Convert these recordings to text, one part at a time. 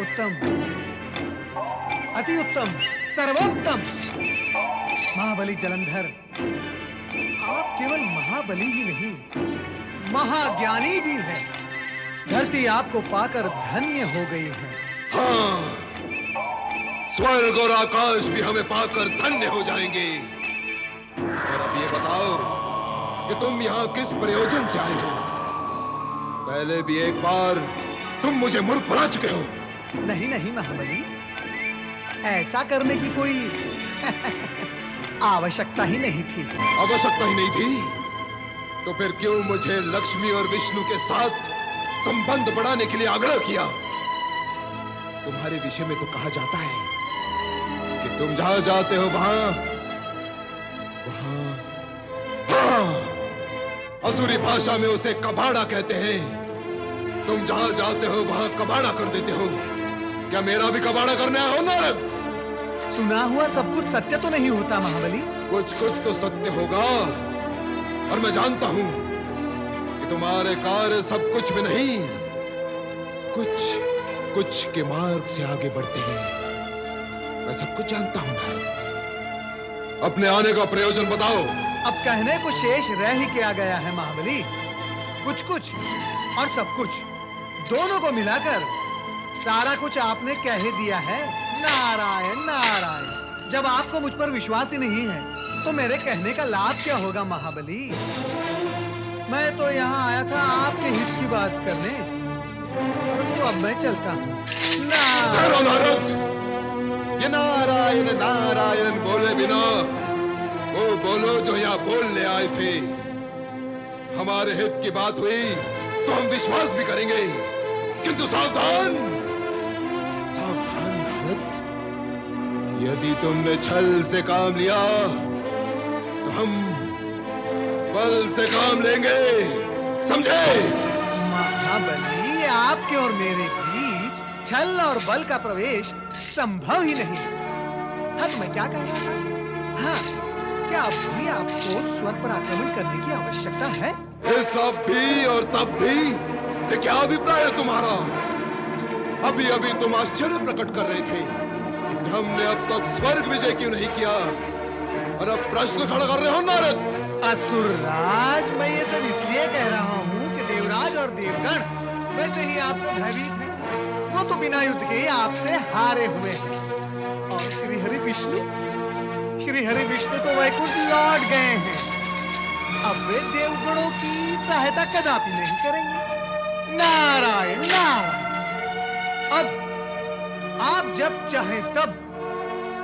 उत्तम, अति उत्तम, सर्वोत्तम। महाबली जलंधर, आप केवल महाबली ही नहीं, महाज्ञानी भी हैं। धरती आपको पाकर धन्य हो गई है। हाँ, स्वर्ग और आकाश भी हमें पाकर धन्य हो जाएंगे। और अब ये बताओ कि तुम यहाँ किस प्रयोजन से आए हो? पहले भी एक बार तुम मुझे मूर्ख बना चुके हो। नहीं नहीं महाबली, ऐसा करने की कोई आवश्यकता ही नहीं थी। आवश्यकता ही नहीं थी तो फिर क्यों मुझे लक्ष्मी और विष्णु के साथ संबंध बढ़ाने के लिए आग्रह किया? तुम्हारे विषय में तो कहा जाता है कि तुम जहां जाते हो वहां असुरी भाषा में उसे कबाड़ा कहते हैं। तुम जहां जाते हो वहां कबाड़ा कर देते हो। क्या मेरा भी कबाड़ा करने आए हो नारद? सुना हुआ सब कुछ सत्य तो नहीं होता महाबली। कुछ कुछ तो सत्य होगा, और मैं जानता हूं कि तुम्हारे कार्य सब कुछ में नहीं, कुछ कुछ के मार्ग से आगे बढ़ते हैं। मैं सब कुछ जानता हूं नारद। अपने आने का प्रयोजन बताओ। अब कहने को शेष रह ही क्या गया है महाबली। कुछ कुछ और सब कुछ दोनों को मिलाकर सारा कुछ आपने कह ही दिया है। नारायण नारायण। जब आपको मुझ पर विश्वास ही नहीं है तो मेरे कहने का लाभ क्या होगा महाबली? मैं तो यहाँ आया था आपके हित की बात करने, परंतु अब मैं चलता हूँ। नारद, ये नारायण नारायण बोले बिना वो बोलो जो यहाँ बोलने आए थे। हमारे हित की बात हुई तो हम विश्वास भी करेंगे, किंतु सावधान सावधान नारद। यदि तुमने छल से काम लिया तो हम बल से काम लेंगे, समझे? महाबली, आपके और मेरे बीच छल और बल का प्रवेश संभव ही नहीं। हाँ, तो मैं क्या कह रहा था? हाँ, क्या अब भी आपको स्वर्ग पर आक्रमण करने की आवश्यकता है? ये सब भी और तब भी से क्या अभिप्राय है तुम्हारा? अभी अभी तुम आश्चर्य प्रकट कर रहे थे कि हमने अब तक स्वर्ग विजय क्यों नहीं किया, और अब प्रश्न खड़ा कर रहे हो नारद? असुरराज, मैं ये सब इसलिए कह रहा हूँ कि देवराज और देवगण वैसे ही आपसे भयभीत हैं। वो तो बिना युद्ध के ही आपसे हारे हुए हैं। और श्री हरि विष्णु तो वैकुंठ लौट गए हैं। अब वे देवगणों की सहायता कदापि नहीं करेंगे। नारायण नारायण। अब आप जब चाहे तब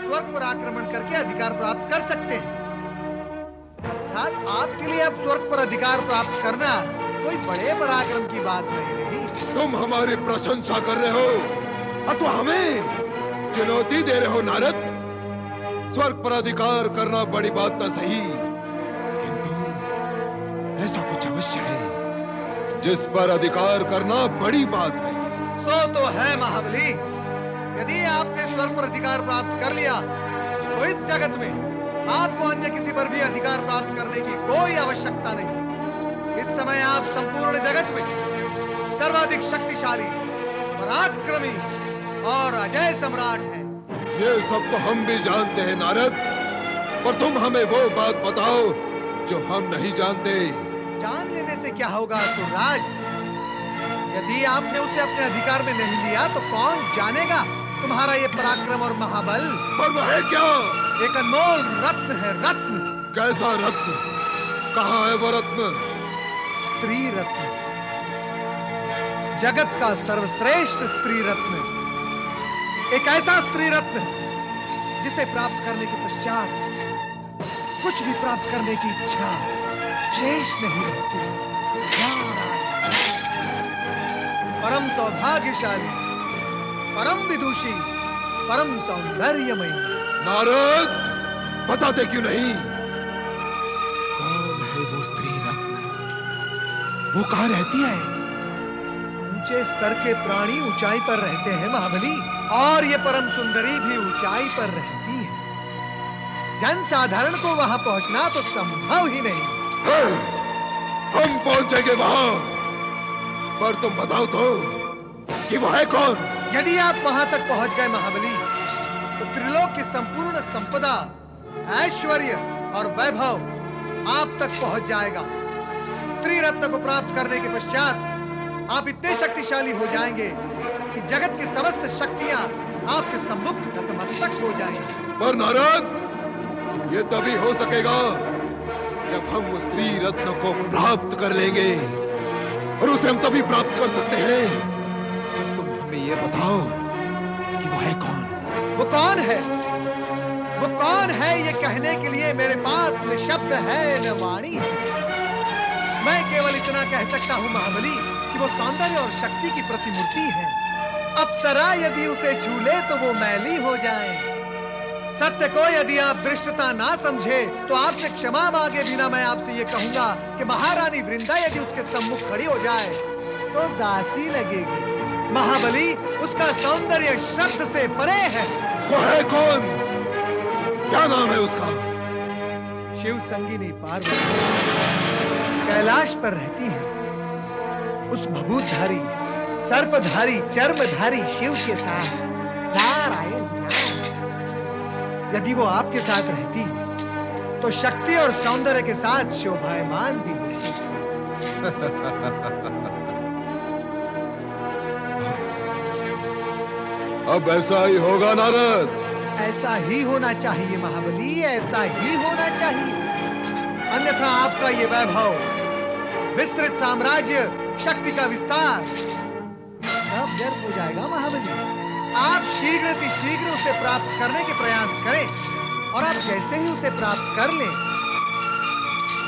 स्वर्ग पर आक्रमण करके अधिकार प्राप्त कर सकते हैं। अर्थात आपके लिए अब स्वर्ग पर अधिकार प्राप्त करना कोई बड़े पराक्रम की बात नहीं रही। तुम हमारी प्रशंसा कर रहे हो अथवा हमें चुनौती दे रहे हो नारद? स्वर्ग पर अधिकार करना बड़ी बात न सही, किंतु ऐसा कुछ अवश्य है जिस पर अधिकार करना बड़ी बात है। सो तो है महाबली। यदि आपने स्वर्ग पर अधिकार प्राप्त कर लिया तो इस जगत में आपको अन्य किसी पर भी अधिकार प्राप्त करने की कोई आवश्यकता नहीं। इस समय आप संपूर्ण जगत में सर्वाधिक शक्तिशाली, पराक्रमी और अजय सम्राट हैं। ये सब तो हम भी जानते हैं नारद, पर तुम हमें वो बात बताओ जो हम नहीं जानते। जान लेने से क्या होगा असुरराज? यदि आपने उसे अपने अधिकार में नहीं लिया तो कौन जानेगा तुम्हारा ये पराक्रम और महाबल। पर वह है क्या? एक अनमोल रत्न है, रत्न। कैसा रत्न? कहाँ है वो रत्न? स्त्री रत्न, जगत का सर्वश्रेष्ठ स्त्री रत्न। एक ऐसा स्त्री रत्न जिसे प्राप्त करने के पश्चात कुछ भी प्राप्त करने की इच्छा शेष नहीं रहती। परम सौभाग्यशाली, परम विदुषी, परम सौंदर्यमयी। नारद, बताते क्यों नहीं? कौन है वो स्त्री रत्न? वो कहाँ रहती है? ऊंचे स्तर के प्राणी ऊंचाई पर रहते हैं महाबली, और ये परम सुंदरी भी ऊंचाई पर रहती है। जन साधारण को वहां पहुंचना तो संभव ही नहीं। हम पहुंचेंगे वहां, पर तुम बताओ तो कि वो है कौन? यदि आप वहां तक पहुंच गए महाबली, तो त्रिलोक की संपूर्ण संपदा, ऐश्वर्य और वैभव आप तक पहुंच जाएगा। स्त्री रत्न को प्राप्त करने के पश्चात आप इतने शक्तिशाली हो जाएंगे कि जगत की समस्त शक्तियां आपके सम्मुख नतमस्तक हो जाएंगी। पर नारद, ये तभी हो सकेगा जब हम उस स्त्री रत्न को प्राप्त कर लेंगे, और उसे हम तभी प्राप्त कर सकते हैं जब तुम हमें ये बताओ कि वह है कौन। वो कौन है? वो कौन है ये कहने के लिए मेरे पास न शब्द है न वाणी है। मैं केवल इतना कह सकता हूँ महाबली कि वो सौंदर्य और शक्ति की प्रतिमूर्ति है। अप्सरा यदि उसे छू ले तो वो मैली हो जाए। सत्य को यदि आप दृष्टता ना समझे तो आपसे क्षमा मांगे बिना मैं आपसे ये कहूंगा कि महारानी वृंदा यदि उसके सम्मुख खड़ी हो जाए तो दासी लगेगी। महाबली, उसका सौंदर्य शब्द से परे है। वो है कौन? क्या नाम है उसका? शिव संगिनी पार्वती कैलाश पर रहती है। उस भभूतधारी, सर्पधारी, चर्मधारी शिव के साथ नारायण नारायण। यदि वो आपके साथ रहती तो शक्ति और सौंदर्य के साथ शोभायमान भी होती। अब ऐसा ही होगा नारद। ऐसा ही होना चाहिए महाबली, ऐसा ही होना चाहिए। अन्यथा आपका ये वैभव, विस्तृत साम्राज्य, शक्ति का विस्तार सब व्यर्थ हो जाएगा महाबली। आप शीघ्र उसे प्राप्त करने के प्रयास करें, और आप जैसे ही उसे प्राप्त कर लें,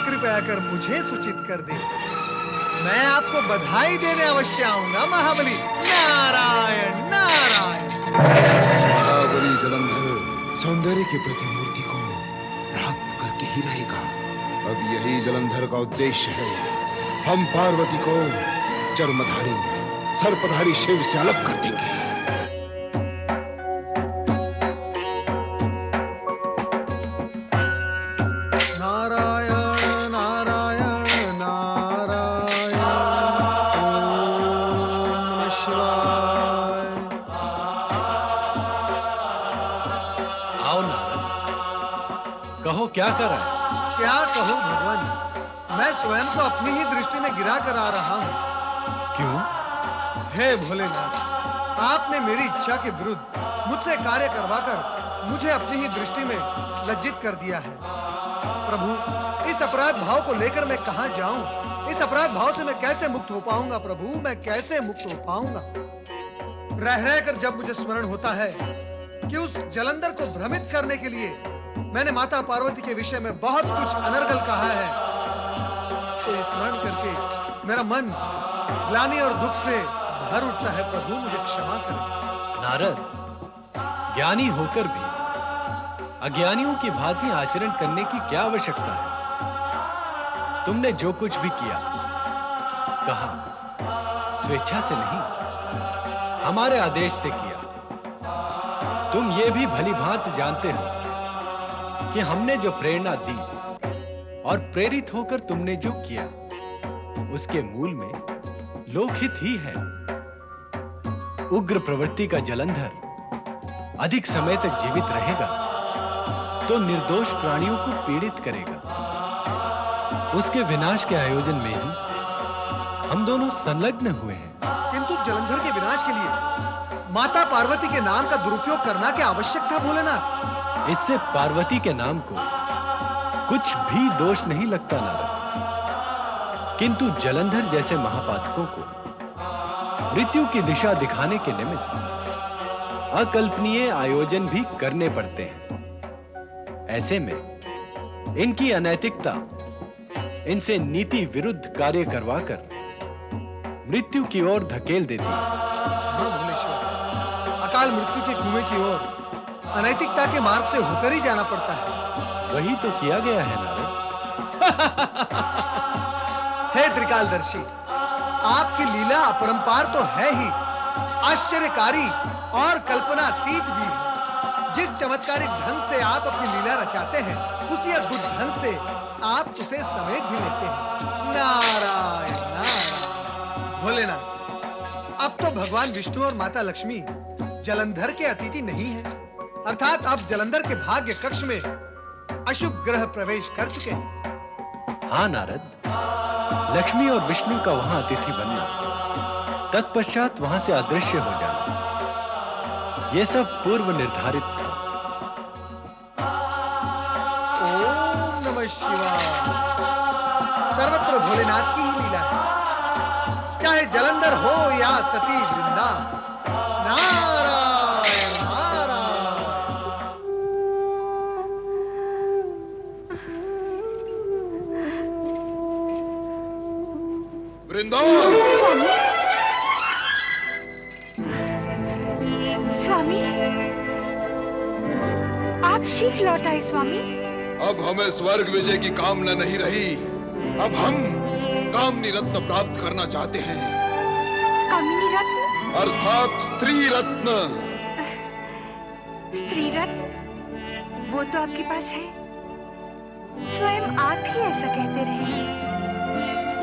कृपया कर मुझे सूचित कर दें। मैं आपको बधाई देने अवश्य आऊंगा महाबली। नारायण नारायण। महाबली जलंधर सौंदर्य की प्रतिमूर्ति को प्राप्त करके ही रहेगा। अब यही जलंधर का उद्देश्य है। हम पार्वती को चर्मधारी, सर्पधारी शिव से अलग कर देंगे। नारायण नारायण नारायण, ओम शिवाय। आओ नारद, कहो क्या कर रहा है? क्या कहूँ भगवान, मैं स्वयं को अपनी ही दृष्टि में गिरा कर आ रहा हूँ। क्यों? हे भोलेनाथ, आपने मेरी इच्छा के विरुद्ध मुझसे कार्य करवाकर मुझे अपनी ही दृष्टि में लज्जित कर दिया है। प्रभु, इस अपराध भाव को लेकर मैं कहां जाऊं? इस अपराध भाव से मैं कैसे मुक्त हो पाऊंगा? प्रभु, मैं कैसे मुक्त हो पाऊंगा? रह कर जब मुझे स्मरण होता है कि उस जलंधर को भ्रमित करने के लिए मैंने माता पार्वती के विषय में बहुत कुछ अनर्गल कहा है, तो ये स्मरण करके मेरा मन ग्लानि और दुख से भर उठता है। प्रभु, मुझे क्षमा करें। नारद, ज्ञानी होकर भी अज्ञानियों की भांति आचरण करने की क्या आवश्यकता है? तुमने जो कुछ भी किया, कहा, स्वेच्छा से नहीं, हमारे आदेश से किया। तुम ये भी भली भांति जानते हो कि हमने जो प्रेरणा दी और प्रेरित होकर तुमने जो किया, उसके मूल में लोकहित ही है। उग्र प्रवृत्ति का जलंधर अधिक समय तक जीवित रहेगा तो निर्दोष प्राणियों को पीड़ित करेगा। उसके विनाश के आयोजन में ही हम दोनों संलग्न हुए हैं। किंतु जलंधर के विनाश के लिए माता पार्वती के नाम का दुरुपयोग करना क्या आवश्यक था भोलेनाथ? इससे पार्वती के नाम को कुछ भी दोष नहीं लगता नारद, किंतु जलंधर जैसे महापातकों को मृत्यु की दिशा दिखाने के निमित्त अकल्पनीय आयोजन भी करने पड़ते हैं। ऐसे में इनकी अनैतिकता इनसे नीति विरुद्ध कार्य करवाकर मृत्यु की ओर धकेल देती है। हाँ भुवनेश्वर, अकाल मृत्यु के कुएं की ओर अनैतिकता के मार्ग से होकर ही जाना पड़ता है। वही तो किया गया है नारद। हे त्रिकालदर्शी, आपकी लीला अपरंपार तो है ही, आश्चर्यकारी और कल्पनातीत भी है। जिस चमत्कारिक ढंग से आप अपनी लीला रचाते हैं, उसी अद्भुत ढंग से आप उसे समेट भी लेते हैं। नारायण नारायण। भोलेनाथ, अब तो भगवान विष्णु और माता लक्ष्मी जलंधर के अतिथि नहीं है, अर्थात अब जलंधर के भाग्य कक्ष में अशुभ ग्रह प्रवेश कर चुके हैं। हाँ नारद, लक्ष्मी और विष्णु का वहां अतिथि बनना, तत्पश्चात वहां से अदृश्य हो जाना, यह सब पूर्व निर्धारित था। ओम नमः शिवाय। सर्वत्र भोलेनाथ की ही लीला है, चाहे जलंधर हो या सती वृंदा। नारायण नारायण। वृंदा, स्वामी, आप शीघ्र लौट आए स्वामी। अब हमें स्वर्ग विजय की कामना नहीं रही, अब हम कामनी रत्न प्राप्त करना चाहते हैं। कामिनी रत्न? अर्थात स्त्री रत्न। स्त्री रत्न? वो तो आपके पास है, स्वयं आप ही ऐसा कहते रहे हैं।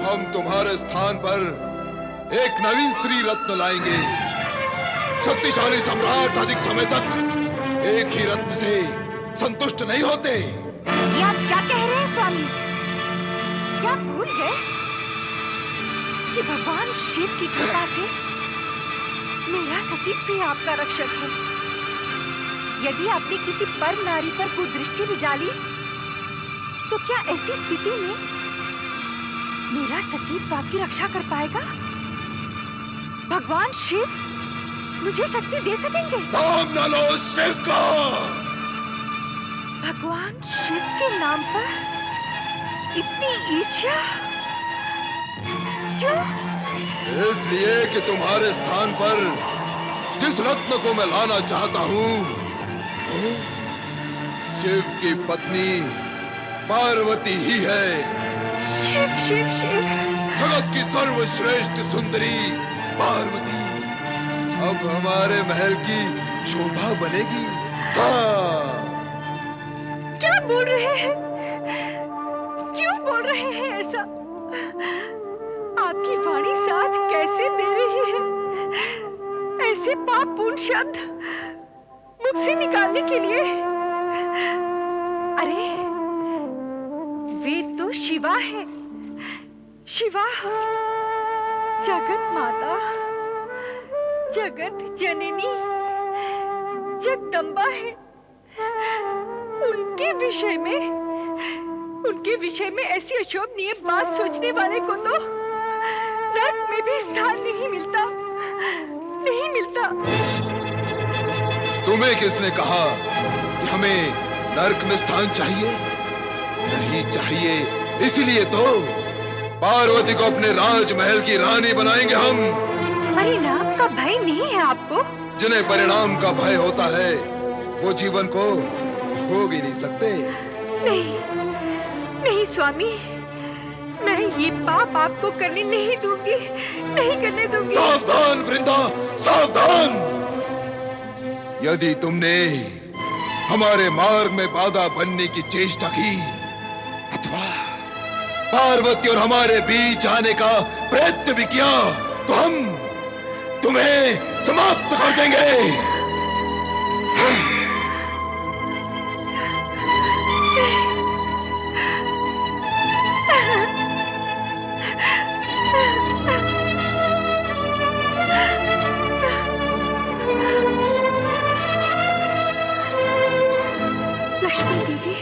हम तुम्हारे स्थान पर एक नवीन स्त्री रत्न लाएंगे। शक्तिशाली सम्राट अधिक समय तक एक ही रत्न से संतुष्ट नहीं होते। ये आप क्या कह रहे हैं स्वामी? क्या आप भूल गए कि भगवान शिव की कृपा से मेरा सतीत्व ही आपका रक्षक है। यदि आपने किसी पर नारी पर कुदृष्टि भी डाली, तो क्या ऐसी स्थिति में मेरा सतीत्व आपकी रक्षा कर पाएगा? भगवान शिव मुझे शक्ति दे सकेंगे? नाम न लो शिव का। भगवान शिव के नाम पर इतनी ईर्ष्या क्यों? इसलिए कि तुम्हारे स्थान पर जिस रत्न को मैं लाना चाहता हूँ, वो शिव की पत्नी पार्वती ही है। शिव शिव शिव, जगत की सर्वश्रेष्ठ सुंदरी पार्वती अब हमारे महल की शोभा बनेगी। हाँ। क्या बोल रहे हैं? क्यों बोल रहे हैं ऐसा? आपकी वाणी साथ कैसे दे रही है? ऐसे पापपूर्ण शब्द मुख से निकालने के लिए? अरे वेद तो शिवा है, शिवा जगत माता, जगत जननी, जगदम्बा है। उनके विषय में ऐसी अशोभनीय बात सोचने वाले को तो नर्क में भी स्थान नहीं मिलता, नहीं मिलता। तुम्हें किसने कहा कि हमें नर्क में स्थान चाहिए? नहीं चाहिए। इसलिए तो पार्वती को अपने राजमहल की रानी बनाएंगे हम। परिणाम का भय नहीं है आपको? जिन्हें परिणाम का भय होता है वो जीवन को भोग ही नहीं सकते। नहीं नहीं स्वामी, मैं ये पाप आपको करने नहीं दूंगी, नहीं करने दूंगी। सावधान वृंदा, सावधान। यदि तुमने हमारे मार्ग में बाधा बनने की चेष्टा की अथवा पार्वती और हमारे बीच आने का प्रयत्न भी किया, तो हम तुम्हें समाप्त कर देंगे। लक्ष्मी दीदी,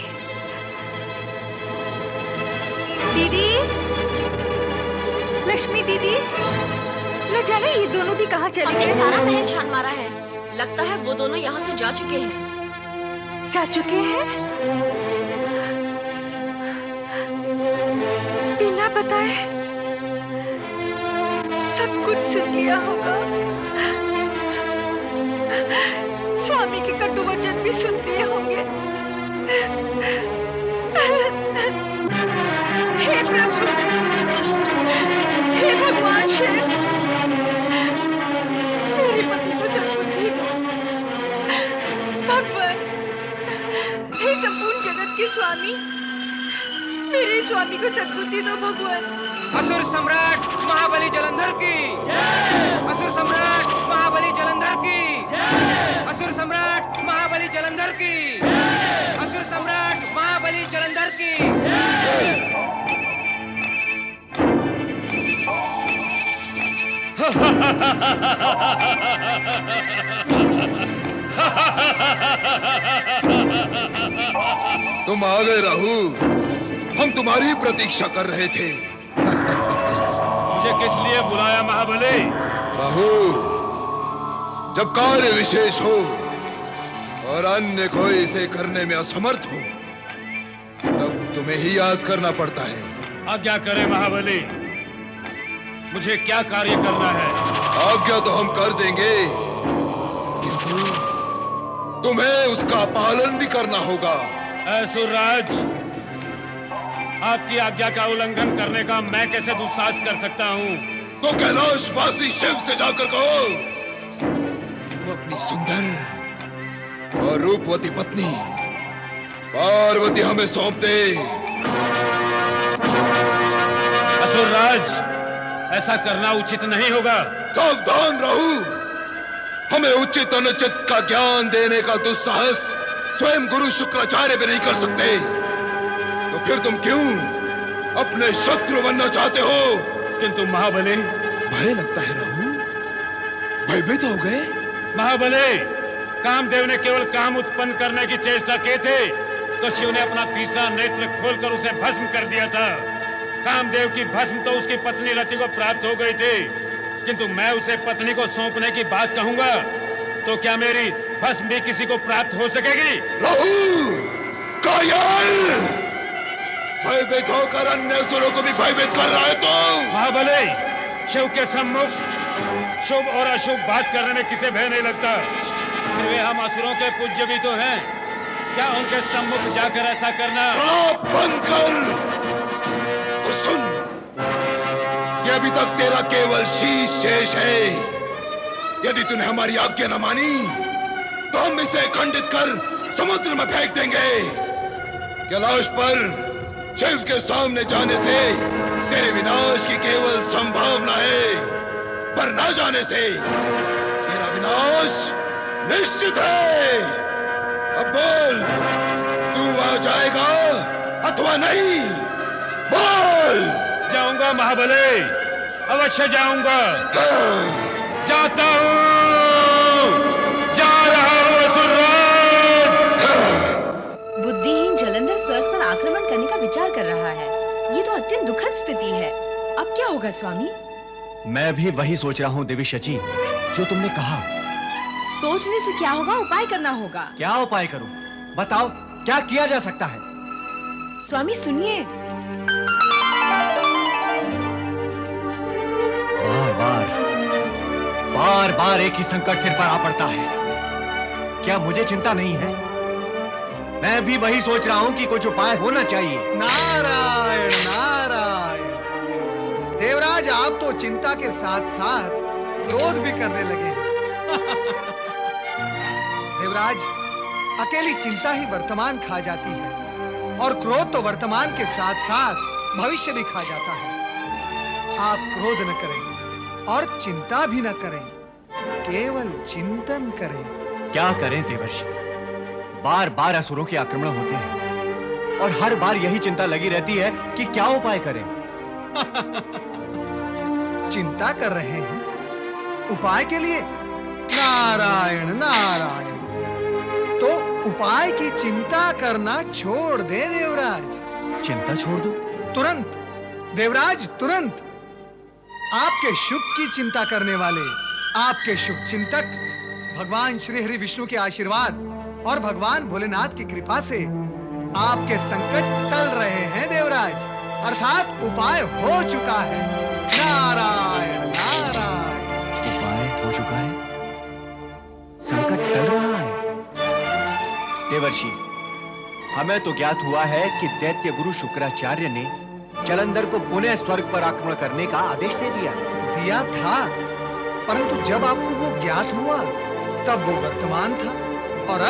दीदी, लक्ष्मी दीदी, न जाने ये दोनों भी कहाँ चले हमने गए? सारा महल छान मारा है, लगता है वो दोनों यहाँ से जा चुके हैं। जा चुके हैं? बिना बताए सब कुछ सुन लिया होगा। स्वामी के कटु वचन भी सुन लिए होंगे। हे प्रभु, हे भगवान शिव, मेरे पति को सद्बुद्धि दो। भगवान, हे संपूर्ण जगत के स्वामी, मेरे स्वामी को सद्बुद्धि दो भगवान। असुर सम्राट महाबली जलंधर की जय। असुर सम्राट तुम आ गए राहु। हम तुम्हारी प्रतीक्षा कर रहे थे। मुझे किस लिए बुलाया महाबली? राहु, जब कार्य विशेष हो और अन्य कोई इसे करने में असमर्थ हो, तब तुम्हें ही याद करना पड़ता है। आज्ञा करे महाबली, मुझे क्या कार्य करना है? आज्ञा तो हम कर देंगे, किंतु तुम्हें उसका पालन भी करना होगा। असुरराज, आपकी आज्ञा का उल्लंघन करने का मैं कैसे दुस्साहस कर सकता हूँ? तो कैलाशवासी शिव से जाकर कहो कि वो अपनी सुंदर और रूपवती पत्नी पार्वती हमें सौंप दे। असुरराज, ऐसा करना उचित नहीं होगा। सावधान रहो, हमें उचित अनुचित का ज्ञान देने का दुस्साहस स्वयं गुरु शुक्राचार्य भी नहीं कर सकते। तो फिर तुम क्यों अपने शत्रु बनना चाहते हो? किंतु महाबली, भय लगता है राहु, भयभीत हो गए। महाबली, कामदेव ने केवल काम उत्पन्न करने की चेष्टा की थी तो शिव ने अपना तीसरा नेत्र खोलकर उसे भस्म कर दिया था। कामदेव की भस्म तो उसकी पत्नी रति को प्राप्त हो गई थी, किंतु मैं उसे पत्नी को सौंपने की बात कहूंगा तो क्या मेरी भस्म भी किसी को प्राप्त हो सकेगी? राहु, कायल, भयभीत होकर अन्य असुरों को भी भयभीत कर रहा है तो? महाबली, शिव के सम्मुख शुभ और अशुभ बात करने में किसे भय नहीं लगता। फिर वे हम असुरों के पूज्य भी तो हैं, क्या उनके सम्मुख जाकर ऐसा करना? आप बंद कर और सुन, कि अभी तक तेरा केवल शीश शेष है। यदि तूने हमारी आज्ञा न मानी तो हम इसे खंडित कर समुद्र में फेंक देंगे। कैलाश पर शिव के सामने जाने से तेरे विनाश की केवल संभावना है, पर ना जाने से तेरा विनाश निश्चित है। अब बोल, तू आ जाएगा अथवा नहीं? बोल। जाऊंगा महाबली, अवश्य जाऊंगा। जाता हूँ, जा रहा हूँ असुरराज। बुद्धिहीन जलंधर स्वर्ग पर आक्रमण करने का विचार कर रहा है। ये तो अत्यंत दुखद स्थिति है। अब क्या होगा स्वामी? मैं भी वही सोच रहा हूँ देवी शची, जो तुमने कहा। सोचने से क्या होगा, उपाय करना होगा। क्या उपाय करूं? बताओ, क्या किया जा सकता है? स्वामी सुनिए। बार बार एक ही संकट सिर पर आ पड़ता है। क्या मुझे चिंता नहीं है? मैं भी वही सोच रहा हूं कि कुछ उपाय होना चाहिए। नारायण नारायण। देवराज, आप तो चिंता के साथ साथ क्रोध भी करने लगे हैं। देवराज, अकेली चिंता ही वर्तमान खा जाती है और क्रोध तो वर्तमान के साथ साथ भविष्य भी खा जाता है। आप क्रोध न करें और चिंता भी न करें, केवल चिंतन करें। क्या करें देवर्षि? बार बार असुरों के आक्रमण होते हैं और हर बार यही चिंता लगी रहती है कि क्या उपाय करें। चिंता कर रहे हैं उपाय के लिए? नारायण नारायण। तो उपाय की चिंता करना छोड़ दे देवराज। चिंता छोड़ दो? तुरंत देवराज, तुरंत। आपके शुभ की चिंता करने वाले, आपके शुभ चिंतक भगवान श्री हरि विष्णु के आशीर्वाद और भगवान भोलेनाथ की कृपा से आपके संकट टल रहे हैं देवराज, अर्थात उपाय हो चुका है। नारायण नारायण। उपाय हो चुका है, संकट टल रहा है। देवर्षि, हमें तो ज्ञात हुआ है कि दैत्य गुरु शुक्राचार्य ने जलंधर को पुनः स्वर्ग पर आक्रमण करने का आदेश दे दिया था, परंतु जब आपको वो ज्ञात हुआ तब वो वर्तमान था और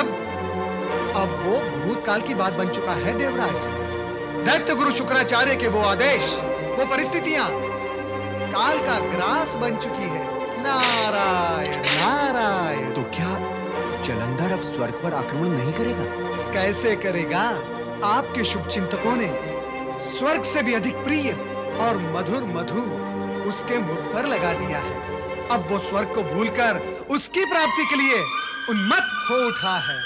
अब वो भूतकाल की बात बन चुका है देवराज। दैत्य गुरु शुक्राचार्य के वो आदेश, वो परिस्थितियां काल का ग्रास बन चुकी है। नारायण नारायण। तो क्या जलंधर अब स्वर्ग पर आक्रमण नहीं करेगा? कैसे करेगा? आपके शुभ चिंतकों ने स्वर्ग से भी अधिक प्रिय और मधुर मधु उसके मुख पर लगा दिया है। अब वो स्वर्ग को भूलकर उसकी प्राप्ति के लिए उन्मत्त हो उठा है।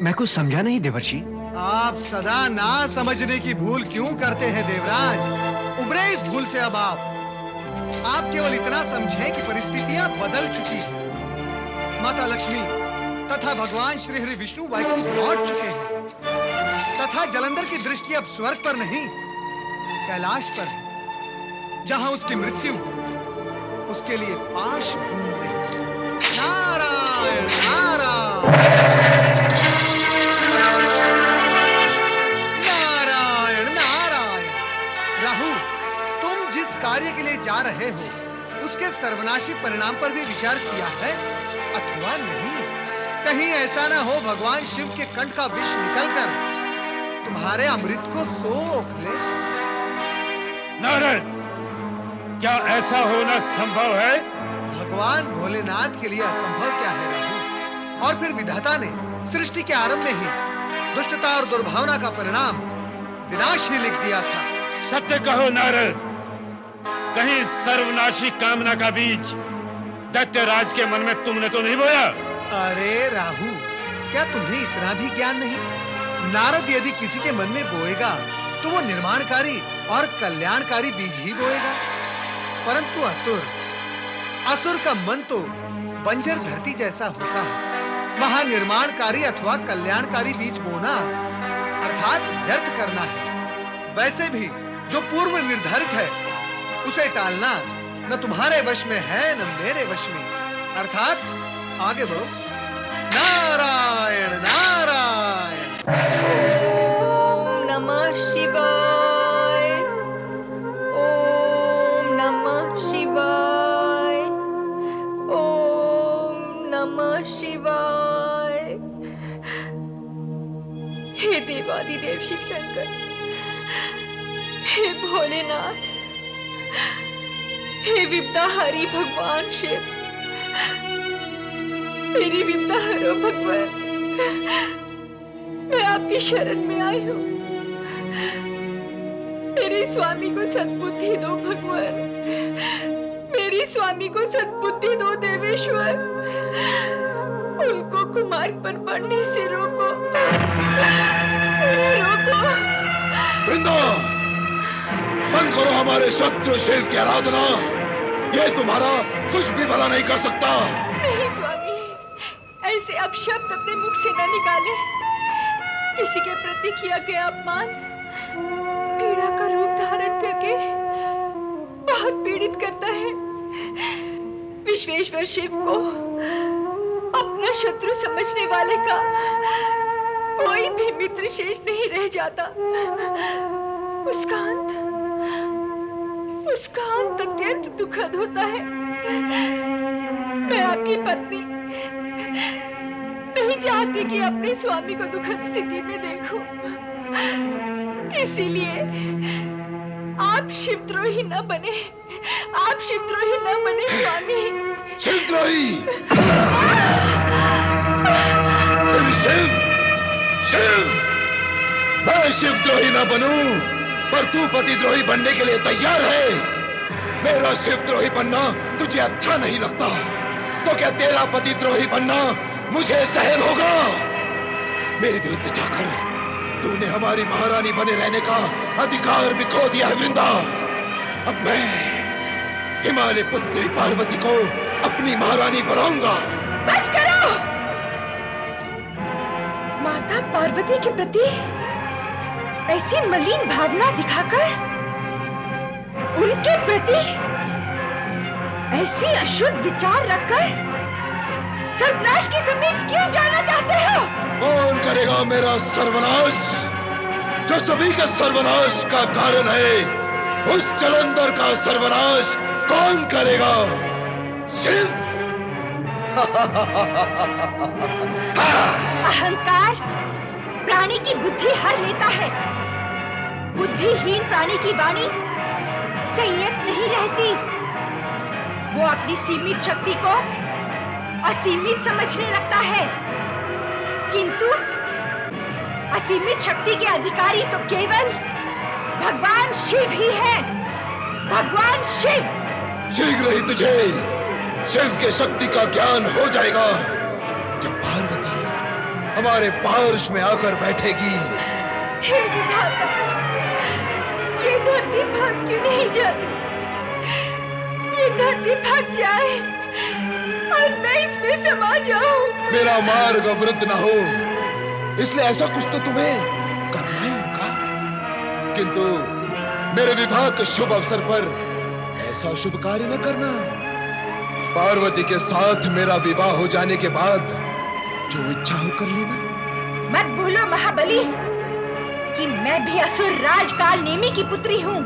मैं कुछ समझा नहीं देवर्षि। आप सदा ना समझने की भूल क्यों करते हैं देवराज? उबरे इस भूल से अब आप केवल इतना समझें कि परिस्थितियां बदल चुकी हैं। माता लक्ष्मी तथा भगवान श्री हरि विष्णु वैकुंठ लौट चुके हैं तथा जलंधर की दृष्टि अब स्वर्ग पर नहीं कैलाश पर है, जहां उसकी मृत्यु उसके लिए पाश बूंद रही है। नारायण नारायण नारायण नारायण। राहु, तुम जिस कार्य के लिए जा रहे हो उसके सर्वनाशी परिणाम पर भी विचार किया है अथवा नहीं? कहीं ऐसा ना हो भगवान शिव के कंठ का विष निकलकर तुम्हारे अमृत को सोख ले। नारद, क्या ऐसा होना संभव है? भगवान भोलेनाथ के लिए असंभव क्या है राहु? और फिर विधाता ने सृष्टि के आरंभ में ही दुष्टता और दुर्भावना का परिणाम विनाश ही लिख दिया था। सत्य कहो नारद, कहीं सर्वनाशी कामना का बीज दैत्यराज के मन में तुमने तो नहीं बोया? अरे राहु, क्या तुम्हें इतना भी ज्ञान नहीं? नारद यदि किसी के मन में बोएगा तो वो निर्माणकारी और कल्याणकारी बीज ही बोएगा। परंतु असुर का मन तो बंजर धरती जैसा होता है। वहां निर्माणकारी अथवा कल्याणकारी बीज बोना अर्थात व्यर्थ करना है। वैसे भी जो पूर्व निर्धारित है उसे टालना न तुम्हारे वश में है न मेरे वश में। अर्थात आगे बढ़ो। नारायण नारायण। ओम नमः शिवाय। ओम नमः शिवाय। ओम नमः शिवाय। हे देवादिदेव शिव शंकर, हे भोलेनाथ, हे विद्याहारी भगवान शिव, मेरी विपदा हरो भगवान। मैं आपकी शरण में आई हूँ। मेरे स्वामी को सद्बुद्धि दो भगवान। मेरी स्वामी को सद्बुद्धि दो देवेश्वर। उनको कुमार्ग पर बढ़ने से रोको, उन्हें रोको। वृंदा, बंद करो हमारे शत्रु शिव की आराधना। ये तुम्हारा कुछ भी भला नहीं कर सकता। नहीं स्वामी, ऐसे अपशब्द अपने मुख से न निकाले। किसी के प्रति किया गया अपमान पीड़ा का रूप धारण करके बहुत पीड़ित करता है। विश्वेश्वर शिव को अपना शत्रु समझने वाले का कोई भी मित्र शेष नहीं रह जाता। उसका अंत अत्यंत दुखद होता है। मैं आपकी पत्नी नहीं चाहती कि अपने स्वामी को दुखद स्थिति में देखूं। इसीलिए आप शिवद्रोही न बने। आप शिवद्रोही न बने स्वामी। शिवद्रोही? शिव, मैं शिवद्रोही न बनूं, पर तू पतिद्रोही बनने के लिए तैयार है। मेरा शिवद्रोही बनना तुझे अच्छा नहीं लगता, तो क्या तेरा पतिद्रोही बनना मुझे सहन होगा? मेरे विरुद्ध जाकर तूने हमारी महारानी बने रहने का अधिकार भी खो दिया है वृंदा। अब मैं हिमालय पुत्री पार्वती को अपनी महारानी बनाऊंगा। बस करो। माता पार्वती के प्रति ऐसी मलिन भावना दिखाकर उनके प्रति ऐसी अशुद्ध विचार रखकर सर्वनाश की समीप क्यों जाना चाहते हो? कौन करेगा मेरा सर्वनाश? जो सभी के सर्वनाश का कारण है, उस जलंधर का सर्वनाश कौन करेगा? शिव। अहंकार प्राणी की बुद्धि हर लेता है। बुद्धिहीन प्राणी की वाणी संयत नहीं रहती। वो अपनी सीमित शक्ति को असीमित समझने लगता है, किंतु असीमित शक्ति के अधिकारी तो केवल भगवान शिव ही है। भगवान शिव। शीघ्र ही तुझे शिव के शक्ति का ज्ञान हो जाएगा जब पार्वती हमारे पार्श में आकर बैठेगी। हे विधाता, ये धरती भाग क्यों नहीं जाती? ये धरती भाग जाए और मैं इसमें समा जाऊं। मेरा मार्ग अवरुद्ध ना हो, इसलिए ऐसा कुछ तो तुम्हें करना ही होगा। किंतु मेरे विवाह के शुभ अवसर पर ऐसा शुभ कार्य न करना। पार्वती के साथ मेरा विवाह हो जाने के बाद जो इच्छा हो कर लेना। मत भूलो महाबली कि मैं भी असुर राज काल नेमी की पुत्री हूँ।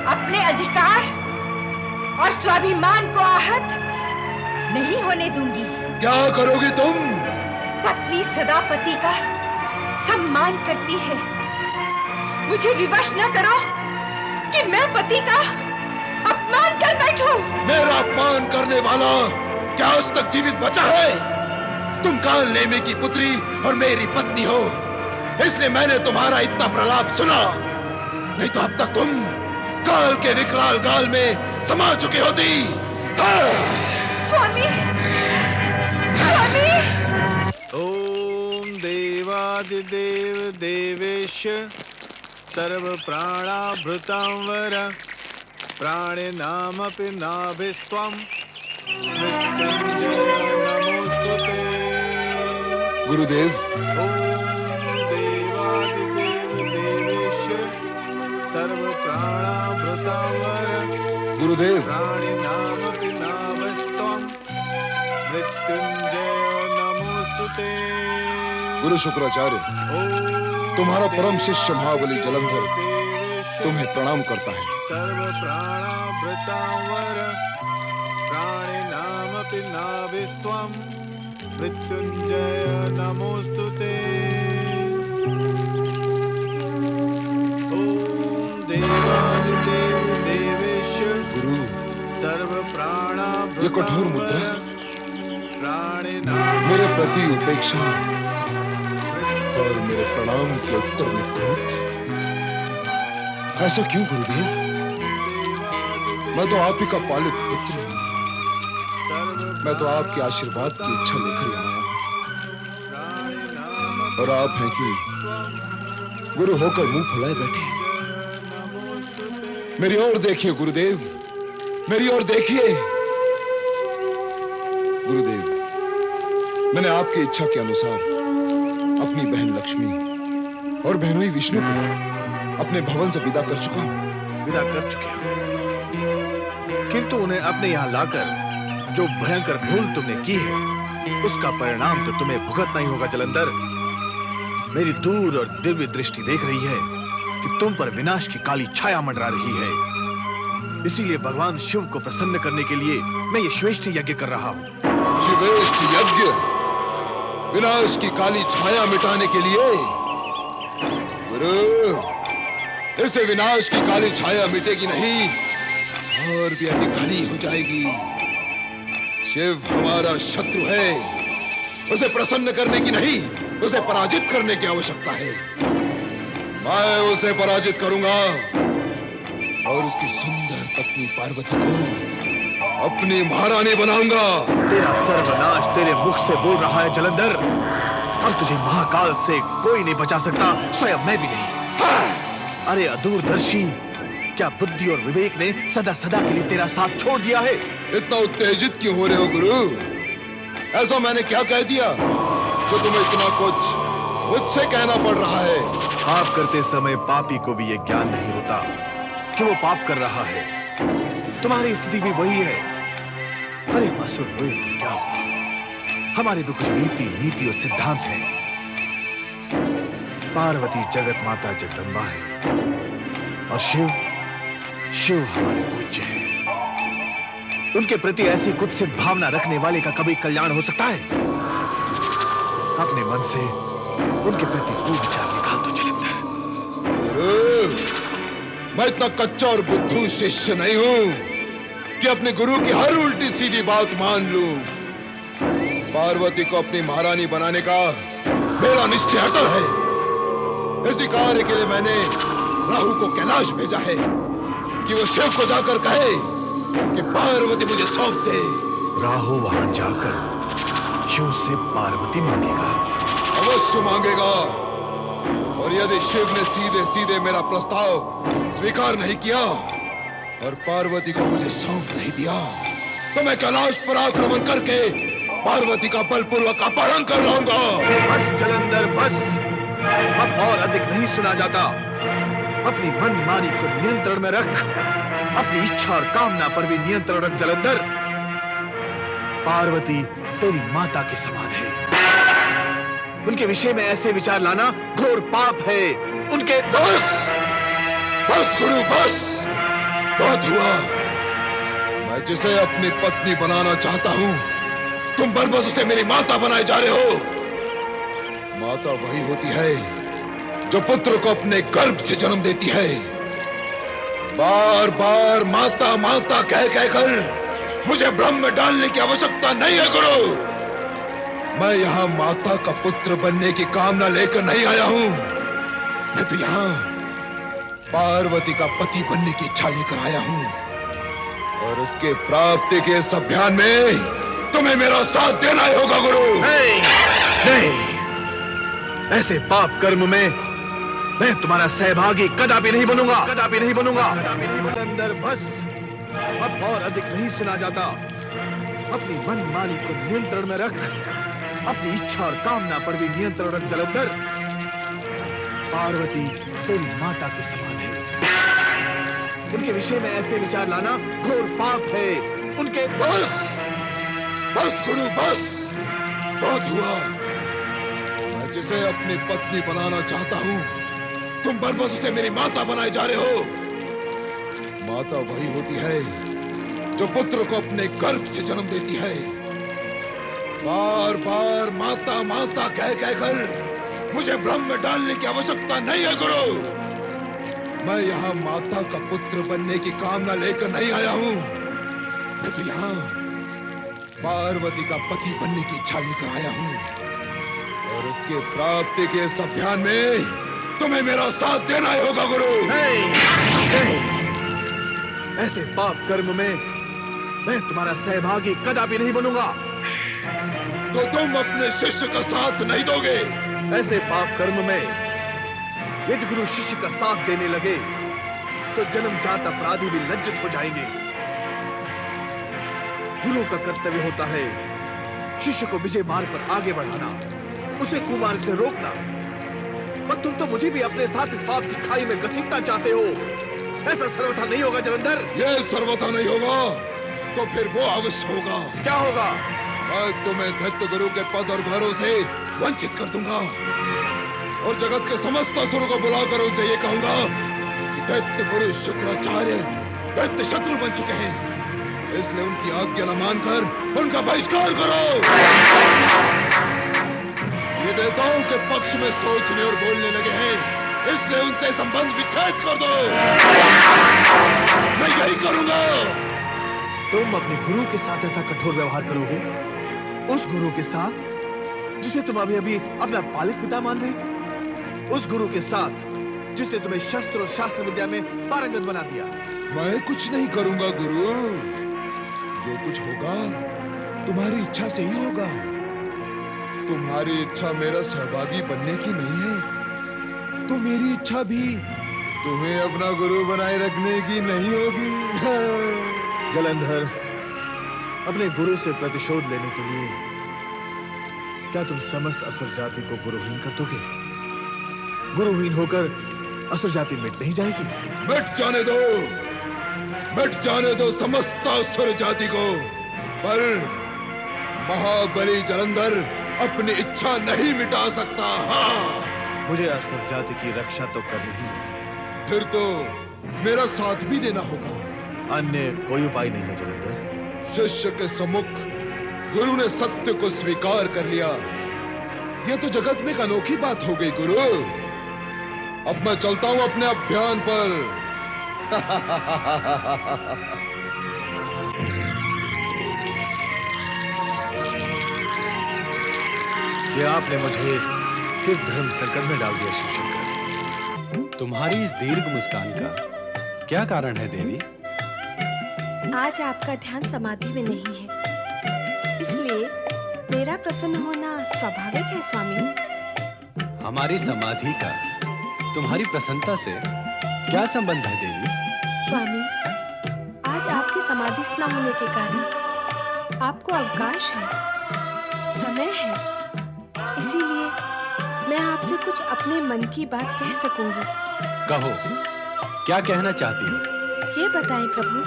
अपने अधिकार और स्वाभिमान को आहत नहीं होने दूंगी। क्या करोगी तुम? पत्नी सदा पति का सम्मान करती है। मुझे विवश न करो कि मैं पति का अपमान कर बैठूं। मेरा अपमान करने वाला क्या आज तक जीवित बचा है? तुम काल नेमी की पुत्री और मेरी पत्नी हो, इसलिए मैंने तुम्हारा इतना प्रलाप सुना। नहीं तो अब तक तुम काल के विकराल गाल में समा चुकी होती। स्वामी, स्वामी। ओम देवादिदेव देवेश सर्व प्राणाभृतां वर प्राणिनामपि नाभिस्त्वं मृत्युंजय नमोस्तुते। गुरुदेव, ओम देवादिदेव देवेश सर्व प्राणाभृतां वर गुरुदेव, प्राणिनामपि नाभिस्त्वं मृत्युंजय नमोस्तुते। गुरु शुक्राचार्य, तुम्हारा परम शिष्य महाबली जलंधर तुम्हें प्रणाम करता है। सर्व प्राणाभृतांवर प्राणिनामपि नाभिस्त्वं मृत्युंजय नमोस्तुते। ओम देवादिदेव देवेश गुरु, सर्व प्राणाभृतांवर ये कठोर मुद्रा प्राणिनाम मेरे प्रति उपेक्षा और मेरे प्रणाम के उत्तर में क्रोध, ऐसा क्यों गुरुदेव? मैं तो आप ही का पालित पुत्र हूं। मैं तो आपके आशीर्वाद की इच्छा लेकर आया हूं, और आप हैं कि गुरु होकर मुंह फुलाए बैठे। मेरी ओर देखिए गुरुदेव, मेरी ओर देखिए। गुरुदेव, मैंने आपकी इच्छा के अनुसार अपनी बहन लक्ष्मी और बहनोई विष्णु को अपने भवन से विदा कर चुका हूं। विदा कर चुके हो, किंतु उन्हें अपने यहाँ लाकर जो भयंकर भूल तुमने की है उसका परिणाम तो तुम्हें भुगतना ही होगा जलंधर। मेरी दूर और दिव्य दृष्टि देख रही है कि तुम पर विनाश की काली छाया मंडरा रही है। इसीलिए भगवान शिव को प्रसन्न करने के लिए मैं ये श्रेष्ठ यज्ञ कर रहा हूँ। शिवेष्ठ यज्ञ विनाश की काली छाया मिटाने के लिए? गुरु, इससे विनाश की काली छाया मिटेगी नहीं और भी अधिक घनी हो जाएगी। शिव हमारा शत्रु है, उसे प्रसन्न करने की नहीं, उसे पराजित करने की आवश्यकता है। मैं उसे पराजित करूंगा और उसकी सुंदर पत्नी पार्वती को अपनी महारानी बनाऊंगा। तेरा सर्वनाश तेरे मुख से बोल रहा है जलंधर। अब तुझे महाकाल से कोई नहीं बचा सकता, स्वयं मैं भी नहीं। अरे अदूरदर्शी, क्या बुद्धि और विवेक ने सदा सदा के लिए तेरा साथ छोड़ दिया है? इतना उत्तेजित क्यों हो रहे हो गुरु? ऐसा मैंने क्या कह दिया जो तुम्हें इतना कुछ मुझसे कहना पड़ रहा है? पाप करते समय पापी को भी यह ज्ञान नहीं होता कि वो पाप कर रहा है। तुम्हारी स्थिति भी वही है। अरे असुर हुए तो क्या हुआ? हमारे भी कुछ रीति नीति और सिद्धांत हैं। पार्वती जगत माता जगदम्बा है और शिव हमारे पूज्य है। उनके प्रति ऐसी कुत्सित भावना रखने वाले का कभी कल्याण हो सकता है? अपने मन से उनके प्रति कुविचार निकाल दो जलंधर। मैं इतना कच्चा और बुद्धू शिष्य नहीं हूं कि अपने गुरु की हर उल्टी सीधी बात मान लूं। पार्वती को अपनी महारानी बनाने का मेरा निश्चय अटल है। इसी कार्य के लिए मैंने राहु को कैलाश भेजा है कि वो शिव को जाकर कहे कि पार्वती मुझे सौंप दे। राहु वहां जाकर शिव से पार्वती मांगेगा। अवश्य मांगेगा, और यदि शिव ने सीधे सीधे मेरा प्रस्ताव स्वीकार नहीं किया और पार्वती को मुझे सौंप नहीं दिया, तो मैं कैलाश पर आक्रमण करके पार्वती का बलपूर्वक अपहरण कर लाऊंगा। बस जलंधर बस, अब और अधिक नहीं सुना जाता। अपनी मनमानी को नियंत्रण में रख, अपनी इच्छा और कामना पर भी नियंत्रण रख जलंधर। पार्वती तेरी माता के समान है, उनके विषय में ऐसे विचार लाना घोर पाप है। उनके बस बस गुरु बस, बहुत हुआ। मैं जिसे अपनी पत्नी बनाना चाहता हूं, तुम बरबस उसे मेरी माता बनाए जा रहे हो। माता वही होती है जो पुत्र को अपने गर्भ से जन्म देती है। बार बार माता माता कह कहकर मुझे भ्रम में डालने की आवश्यकता नहीं है गुरु। मैं यहां माता का पुत्र बनने की कामना लेकर नहीं आया हूं। मैं तो यहां पार्वती का पति बनने की इच्छा लेकर आया हूं, और उसके प्राप्ति के इस अभियान में तुम्हें मेरा साथ देना ही होगा गुरु। नहीं, नहीं, ऐसे पाप कर्म में मैं तुम्हारा सहभागी कदापि नहीं बनूंगा, कदापि नहीं बनूंगा। अंदर बस, अब और अधिक नहीं सुना जाता। अपनी मनमानी को नियंत्रण में रख, अपनी इच्छा और कामना पर भी नियंत्रण रख जलंधर। पार्वती तेरी माता के समान है, उनके विषय में ऐसे विचार लाना घोर पाप है। उनके बस बस गुरु बस, बहुत हुआ। मैं जिसे अपनी पत्नी बनाना चाहता हूं, तुम बरबस उसे मेरी माता बनाए जा रहे हो। माता वही होती है जो पुत्र को अपने गर्भ से जन्म देती है। बार बार माता माता कह कहकर मुझे भ्रम में डालने की आवश्यकता नहीं है गुरु। मैं यहाँ माता का पुत्र बनने की कामना लेकर नहीं आया हूँ। मैं तो यहाँ पार्वती का पति बनने की इच्छा लेकर आया हूँ, और उसके प्राप्ति के इस अभियान में तुम्हें मेरा साथ देना ही होगा गुरु। नहीं, नहीं, ऐसे पाप कर्म में मैं तुम्हारा सहभागी कदापि नहीं बनूंगा। तो तुम अपने शिष्य का साथ नहीं दोगे? ऐसे पाप कर्म में यदि गुरु शिष्य का साथ देने लगे तो जन्मजात अपराधी भी लज्जित हो जाएंगे। गुरु का कर्तव्य होता है शिष्य को विजय मार्ग पर आगे बढ़ाना, उसे कुमार्ग से रोकना। पर तुम तो मुझे भी अपने साथ इस पाप की खाई में घसीटना चाहते हो। ऐसा सर्वथा नहीं होगा जलंधर। यह सर्वथा नहीं होगा तो फिर वो अवश्य होगा। क्या होगा? मैं तुम्हें दैत्य गुरु के पद और घरों से वंचित कर दूंगा, और जगत के समस्त असुरों को बुलाकर उनसे ये कहूंगा कि दैत्य गुरु शुक्राचार्य दैत्य शत्रु बन चुके हैं, इसलिए उनकी आज्ञा न मानकर उनका बहिष्कार करो। ये देवताओं के पक्ष में सोचने और बोलने लगे हैं, इसलिए उनसे संबंध विच्छेद कर दो। मैं यही करूंगा। तुम अपने गुरु के साथ ऐसा कठोर व्यवहार करोगे? उस गुरु के साथ जिसे तुम अभी अभी अपना पालक पिता मान रहे थे? उस गुरु के साथ जिसने तुम्हें शस्त्र और शास्त्र विद्या में पारंगत बना दिया? मैं कुछ नहीं करूंगा गुरु, जो कुछ होगा तुम्हारी इच्छा से ही होगा। तुम्हारी इच्छा मेरा सहभागी बनने की नहीं है, तो मेरी इच्छा भी तुम्हें अपना गुरु बनाए रखने की नहीं होगी। जलंधर, अपने गुरु से प्रतिशोध लेने के लिए क्या तुम समस्त असुर जाति को गुरुहीन कर दोगे? गुरुहीन होकर असुर जाति मिट नहीं जाएगी? मिट जाने दो, मिट जाने दो समस्त असुर जाति को, पर महाबली जलंधर अपनी इच्छा नहीं मिटा सकता। हाँ, मुझे असुर जाति की रक्षा तो करनी ही होगी। फिर तो मेरा साथ भी देना होगा। अन्य कोई उपाय नहीं है जलंधर। शिष्य के सम्मुख गुरु ने सत्य को स्वीकार कर लिया, यह तो जगत में एक अनोखी बात हो गई गुरु। अब मैं चलता हूं अपने अभियान पर। ये आपने मुझे किस धर्म संकट में डाल दिया शिवशंकर? तुम्हारी इस दीर्घ मुस्कान का क्या कारण है देवी? आज आपका ध्यान समाधि में नहीं है, इसलिए मेरा प्रसन्न होना स्वाभाविक है स्वामी। हमारी समाधि का तुम्हारी प्रसन्नता से क्या संबंध है देवी? स्वामी, आज आपकी समाधिस्थ न होने के कारण आपको अवकाश है, समय है, इसीलिए मैं आपसे कुछ अपने मन की बात कह सकूंगी। कहो, क्या कहना चाहती हो? ये बताएं प्रभु,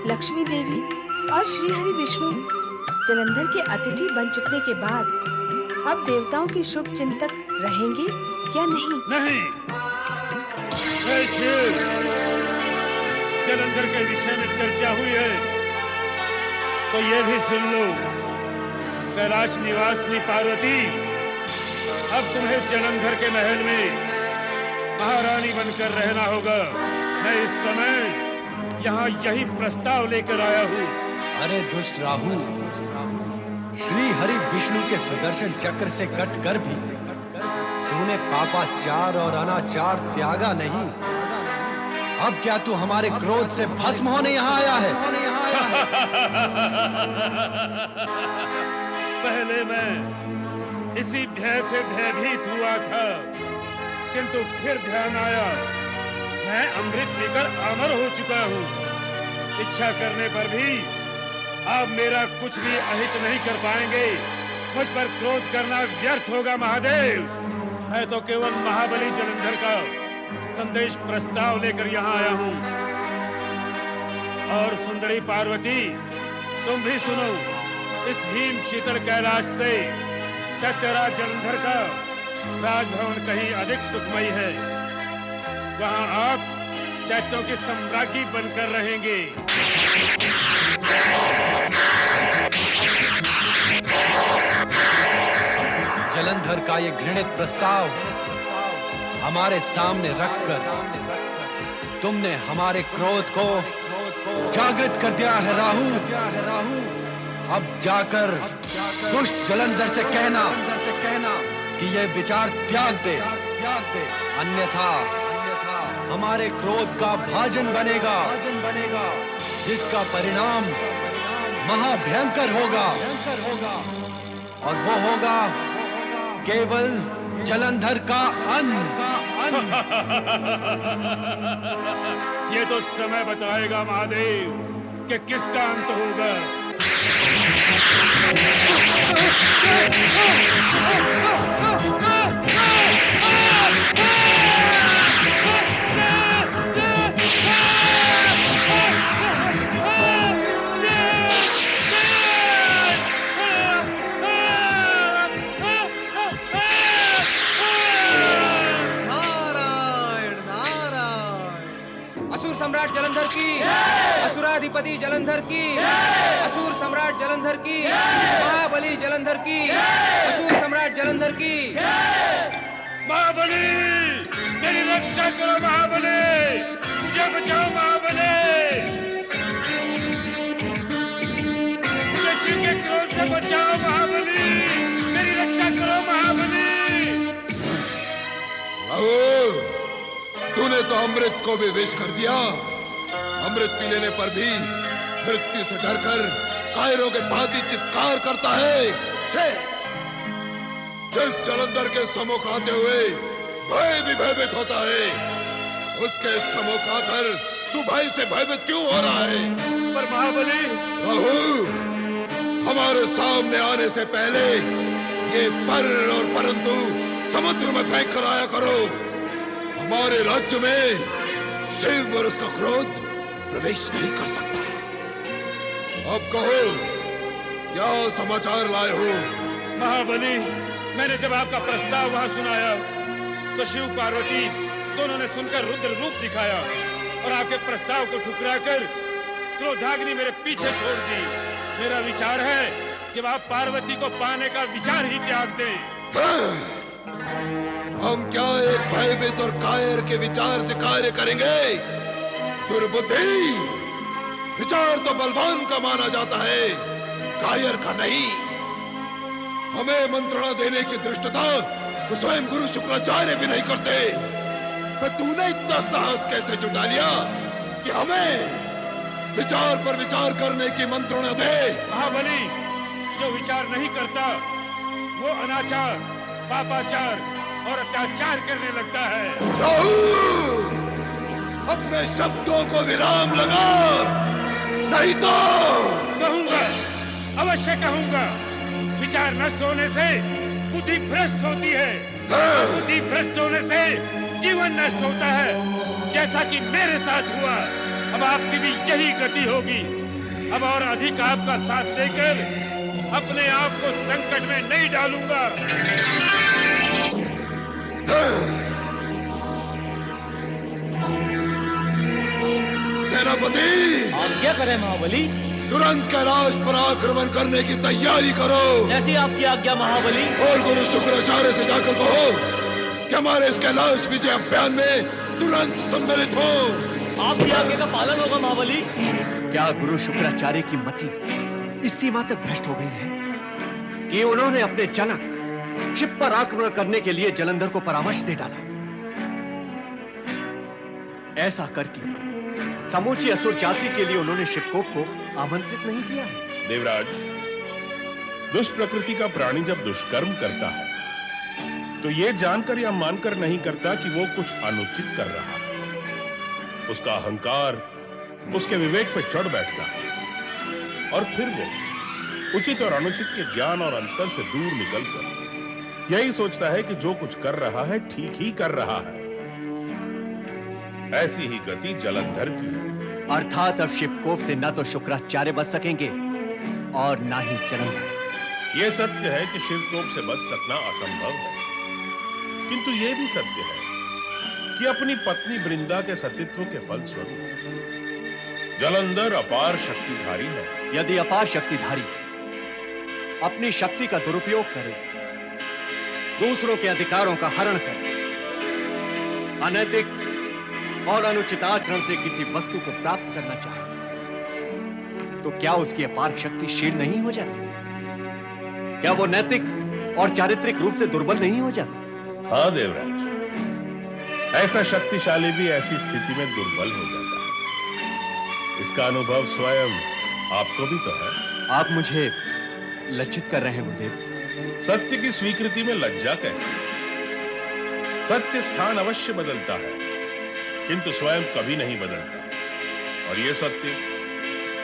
लक्ष्मी देवी और श्री हरि विष्णु जलंधर के अतिथि बन चुकने के बाद अब देवताओं के शुभ चिंतक रहेंगे या नहीं? नहीं। हे शिव, जलंधर के विषय में चर्चा हुई है तो ये भी सुन लो, कैलाश निवासिनी पार्वती, अब तुम्हें जलंधर के महल में महारानी बनकर रहना होगा। मैं इस समय यहाँ यही प्रस्ताव लेकर आया हूँ। अरे दुष्ट राहुल, श्री हरि विष्णु के सुदर्शन चक्र से कटकर भी तूने पापाचार और अनाचार त्यागा नहीं। अब क्या तू हमारे क्रोध से भस्म होने यहाँ आया है? पहले मैं इसी भय से भयभीत हुआ था, किंतु फिर ध्यान आया मैं अमृत पीकर अमर हो चुका हूँ। इच्छा करने पर भी अब मेरा कुछ भी अहित नहीं कर पाएंगे। मुझ पर क्रोध करना व्यर्थ होगा महादेव। मैं तो केवल महाबली जलंधर का संदेश प्रस्ताव लेकर यहाँ आया हूँ। और सुंदरी पार्वती, तुम भी सुनो, इस हिम शीतल कैलाश से दैत्यराज जलंधर का राजभवन कहीं अधिक सुखमयी है। वहाँ आप दैत्यों की सम्राज्ञी बनकर रहेंगे। जलंधर का ये घृणित प्रस्ताव हमारे सामने रखकर तुमने हमारे क्रोध को जागृत कर दिया है राहु। अब जाकर दुष्ट जलंधर से कहना कि ये विचार त्याग दे, अन्यथा हमारे क्रोध का भाजन बनेगा, जिसका परिणाम महाभयंकर होगा, और वो होगा केवल जलंधर का अंत। ये तो समय बताएगा महादेव कि किसका अंत होगा। असुर सम्राट जलंधर की, असुराधिपति जलंधर की, असुर सम्राट जलंधर की, महाबली जलंधर की, असुर सम्राट जलंधर की। महाबली, मेरी रक्षा करो महाबली, मुझे बचाओ महाबली, मुझे शिव के क्रोध से बचाओ महाबली, मेरी रक्षा करो महाबली। तूने तो अमृत को भी विष कर दिया। अमृत पी लेने पर भी मृत्यु से डरकर कायरों के भांति चित्कार करता है। जिस जलंधर के सम्मुख आते हुए भय भी भयभीत होता है, उसके सम्मुख आकर तू भय से भयभीत क्यों हो रहा है? पर महाबली, राहु, हमारे सामने आने से पहले ये पर और परंतु समुद्र में फेंक कर आया करो। हमारे राज्य में शिव और उसका क्रोध प्रवेश नहीं कर सकता। अब कहो, क्या समाचार लाए हो? महाबली, मैंने जब आपका प्रस्ताव वहां सुनाया तो शिव पार्वती दोनों ने सुनकर रुद्र रूप दिखाया और आपके प्रस्ताव को ठुकराकर क्रोधाग्नि मेरे पीछे छोड़ दी। मेरा विचार है कि आप पार्वती को पाने का विचार ही त्याग दें। हम क्या एक भयभीत और कायर के विचार से कार्य करेंगे? दुर्बुद्धि! विचार तो बलवान का माना जाता है, कायर का नहीं। हमें मंत्रणा देने की धृष्टता तो स्वयं गुरु शुक्राचार्य भी नहीं करते। तो तूने इतना साहस कैसे जुटा लिया कि हमें विचार पर विचार करने की मंत्रणा दे। महाबली, जो विचार नहीं करता वो अनाचार, पापाचार और अत्याचार करने लगता है। राहुल, अपने शब्दों को विराम लगा, नहीं तो कहूंगा, अवश्य कहूंगा। विचार नष्ट होने से बुद्धि भ्रष्ट होती है, बुद्धि भ्रष्ट होने से जीवन नष्ट होता है, जैसा कि मेरे साथ हुआ। अब आपकी भी यही गति होगी। अब और अधिक आपका साथ देकर अपने आप को संकट में नहीं डालूंगा। सेनापति, आप क्या करें महाबली? तुरंत कैलाश पर आक्रमण करने की तैयारी करो। जैसी आपकी आज्ञा महाबली। और गुरु शुक्राचार्य से जाकर कहो कि हमारे इस कैलाश विजय अभियान में तुरंत सम्मिलित हो। आपकी आज्ञा का पालन होगा महाबली। क्या गुरु शुक्राचार्य की मति इस सीमा तक भ्रष्ट हो गई है कि उन्होंने अपने जनक शिव पर आक्रमण करने के लिए जलंधर को परामर्श दे डाला? ऐसा करके समूची असुर जाति के लिए उन्होंने शिवकोप को आमंत्रित नहीं किया है। देवराज, दुष्ट प्रकृति का प्राणी जब दुष्कर्म करता है तो यह जानकर या मानकर नहीं करता कि वो कुछ अनुचित कर रहा है। उसका अहंकार उसके विवेक पर चढ़ बैठता है और फिर वो उचित और अनुचित के ज्ञान और अंतर से दूर निकलकर यही सोचता है कि जो कुछ कर रहा है ठीक ही कर रहा है। ऐसी ही गति जलंधर की है। अर्थात अब शिवकोप से न तो शुक्राचार्य बच सकेंगे और न ही जलंधर। यह सत्य है कि शिवकोप से बच सकना असंभव है, किंतु यह भी सत्य है कि अपनी पत्नी वृंदा के सतीत्व के फलस्वरूप जलंधर अपार शक्तिधारी है। यदि अपार शक्तिधारी अपनी शक्ति का दुरुपयोग करे, दूसरों के अधिकारों का हरण करे, अनैतिक और अनुचित आचरण से किसी वस्तु को प्राप्त करना चाहे, तो क्या उसकी अपार शक्ति क्षीण नहीं हो जाती? क्या वो नैतिक और चारित्रिक रूप से दुर्बल नहीं हो जाता? हाँ देवराज, ऐसा शक्तिशाली भी ऐसी स्थिति में दुर्बल हो जाता है। इसका अनुभव स्वयं आपको भी तो है। आप मुझे लज्जित कर रहे हैं गुरुदेव। सत्य की स्वीकृति में लज्जा कैसी? सत्य स्थान अवश्य बदलता है, किंतु स्वयं कभी नहीं बदलता। और यह सत्य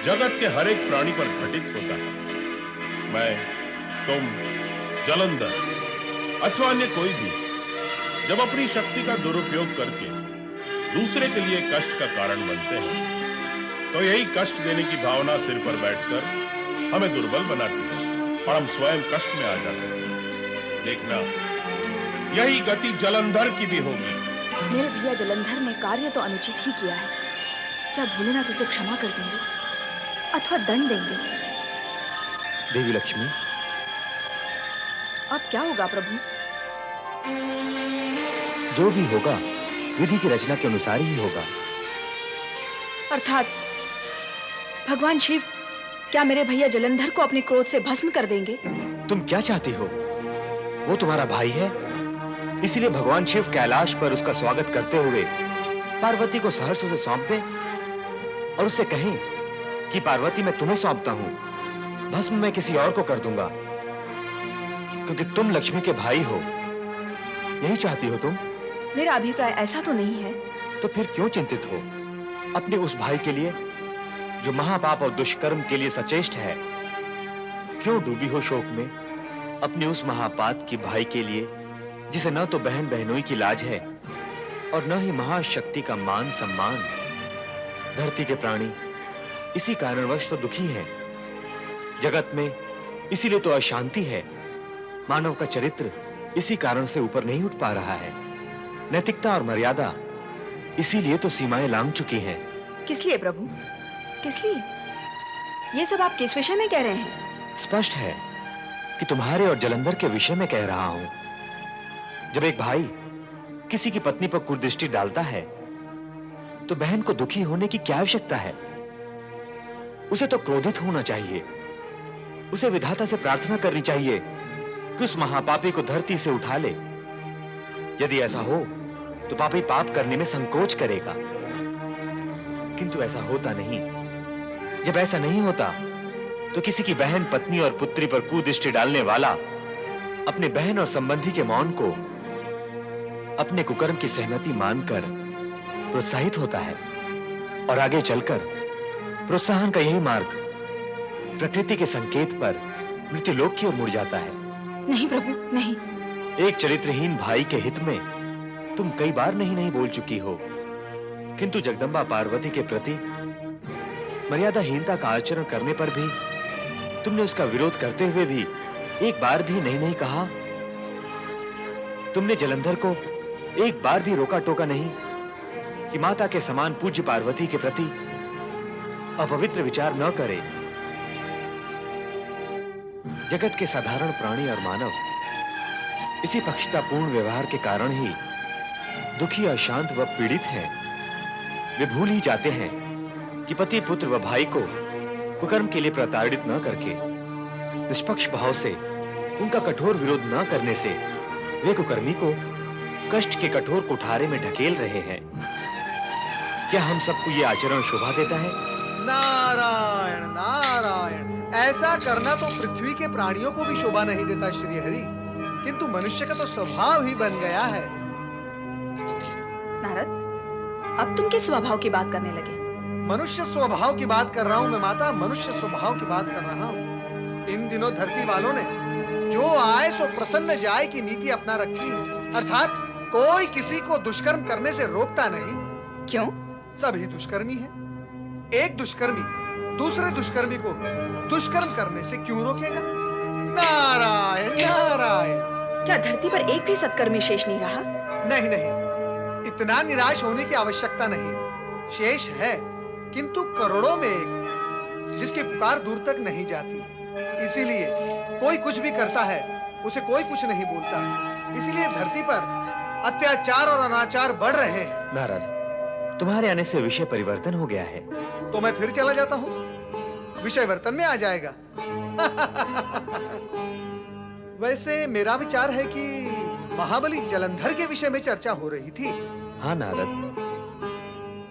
जगत के हर एक प्राणी पर घटित होता है। मैं, तुम, जलंधर अथवा अन्य कोई भी जब अपनी शक्ति का दुरुपयोग करके दूसरे के लिए कष्ट का कारण बनते हैं, तो यही कष्ट देने की भावना सिर पर बैठकर हमें दुर्बल बनाती है और हम स्वयं कष्ट में आ जाते हैं। देखना, यही गति जलंधर की भी होगी। मेरे भैया जलंधर ने कार्य तो अनुचित ही किया है। क्या भोलेनाथ उसे क्षमा कर देंगे अथवा दंड देंगे? देवी लक्ष्मी, अब क्या होगा प्रभु? जो भी होगा विधि की रचना के अनुसार ही होगा। अर्थात भगवान शिव क्या मेरे भैया जलंधर को अपने क्रोध से भस्म कर देंगे? तुम क्या चाहती हो? वो तुम्हारा भाई है, इसलिए भगवान शिव कैलाश पर उसका स्वागत करते हुए पार्वती को सहर्ष उसे सौंप दे और उससे कहें कि पार्वती मैं तुम्हें सौंपता हूं, भस्म मैं किसी और को कर दूंगा, क्योंकि तुम लक्ष्मी के भाई हो। यही चाहती हो तुम? मेरा अभिप्राय ऐसा तो नहीं है। तो फिर क्यों चिंतित हो अपने उस भाई के लिए जो महापाप और दुष्कर्म के लिए सचेष्ट है? क्यों डूबी हो शोक में अपने उस महापात की भाई के लिए जिसे न तो बहन बहनोई की लाज है और न ही महाशक्ति का मान सम्मान? धरती के प्राणी इसी कारणवश तो दुखी हैं। जगत में इसीलिए तो अशांति है। मानव का चरित्र इसी कारण से ऊपर नहीं उठ पा रहा है। नैतिकता और मर्यादा इसीलिए तो सीमाएं लांघ चुकी हैं। किस लिए प्रभु, किस लिए? ये सब आप किस विषय में कह रहे हैं? स्पष्ट है कि तुम्हारे और जलंधर के विषय में कह रहा हूं। जब एक भाई किसी की पत्नी पर कुदृष्टि डालता है तो बहन को दुखी होने की क्या आवश्यकता है? उसे तो क्रोधित होना चाहिए। उसे विधाता से प्रार्थना करनी चाहिए कि उस महापापी को धरती से उठा ले। यदि ऐसा हो तो पापी पाप करने में संकोच करेगा, किंतु ऐसा होता नहीं। जब ऐसा नहीं होता तो किसी की बहन, पत्नी और पुत्री पर कुदृष्टि डालने वाला अपने बहन और संबंधी के मौन को अपने कुकर्म की सहमति मानकर प्रोत्साहित होता है और आगे चलकर प्रोत्साहन का यही मार्ग प्रकृति के संकेत पर मृत्युलोक की ओर मुड़ जाता है। नहीं प्रभु, नहीं। एक चरित्रहीन भाई के हित में तुम कई बार नहीं बोल चुकी हो, किंतु जगदंबा पार्वती के प्रति मर्यादाहीनता का आचरण करने पर भी तुमने उसका विरोध करते हुए भी एक बार भी नहीं कहा। तुमने जलंधर को एक बार भी रोका टोका नहीं कि माता के समान पूज्य पार्वती के प्रति अपवित्र विचार न करे। जगत के साधारण प्राणी और मानव इसी पक्षतापूर्ण व्यवहार के कारण ही दुखी, अशांत व पीड़ित हैं। वे भूल ही जाते हैं कि पति, पुत्र व भाई को कुकर्म के लिए प्रताड़ित न करके निष्पक्ष भाव से उनका कठोर विरोध न करने से वे कुकर्मी को कष्ट के कठोर कुठारे में ढकेल रहे हैं। क्या हम सबको ये आचरण शोभा देता है? नारायण नारायण, ऐसा करना तो पृथ्वी के प्राणियों को भी शोभा नहीं देता श्री हरि, किंतु मनुष्य का तो स्वभाव ही बन गया है। नारद, अब तुम किस स्वभाव की बात करने लगे? मनुष्य स्वभाव की बात कर रहा हूँ मैं माता, मनुष्य स्वभाव की बात कर रहा हूँ। इन दिनों धरती वालों ने जो आए सो प्रसन्न जाए की नीति अपना रखी है, अर्थात कोई किसी को दुष्कर्म करने से रोकता नहीं। क्यों? सभी दुष्कर्मी हैं। एक दुष्कर्मी दूसरे दुष्कर्मी को दुष्कर्म करने से क्यों रोकेगा? नारायण नारायण। क्या धरती पर एक भी सत्कर्मी शेष नहीं रहा? नहीं नहीं, इतना निराश होने की आवश्यकता नहीं। शेष है, किंतु करोड़ों में एक, जिसकी पुकार दूर तक नहीं जाती। इसीलिए कोई कुछ भी करता है उसे कोई कुछ नहीं बोलता। इसीलिए धरती पर अत्याचार और अनाचार बढ़ रहे हैं। नारद, तुम्हारे आने से विषय परिवर्तन हो गया है। तो मैं फिर चला जाता हूँ, विषय वर्तन में आ जाएगा। वैसे मेरा विचार है कि महाबली जलंधर के विषय में चर्चा हो रही थी। हाँ नारद,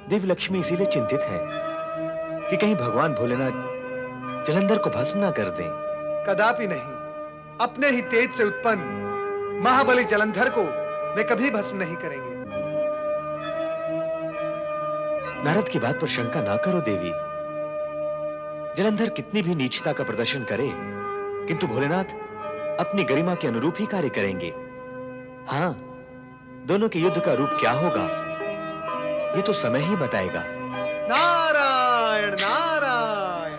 देव लक्ष्मी इसीलिए चिंतित है कि कहीं भगवान भोलेनाथ जलंधर को भस्म ना कर दें। कदापि नहीं। अपने ही तेज से उत्पन्न महाबली जलंधर को वे कभी भस्म नहीं करेंगे। नारद की बात पर शंका ना करो देवी। जलंधर कितनी भी नीचता का प्रदर्शन करे, किंतु भोलेनाथ अपनी गरिमा के अनुरूप ही कार्य करेंगे। हाँ, दोनों के युद्ध का रूप क्या होगा ये तो समय ही बताएगा। नारायण नारायण।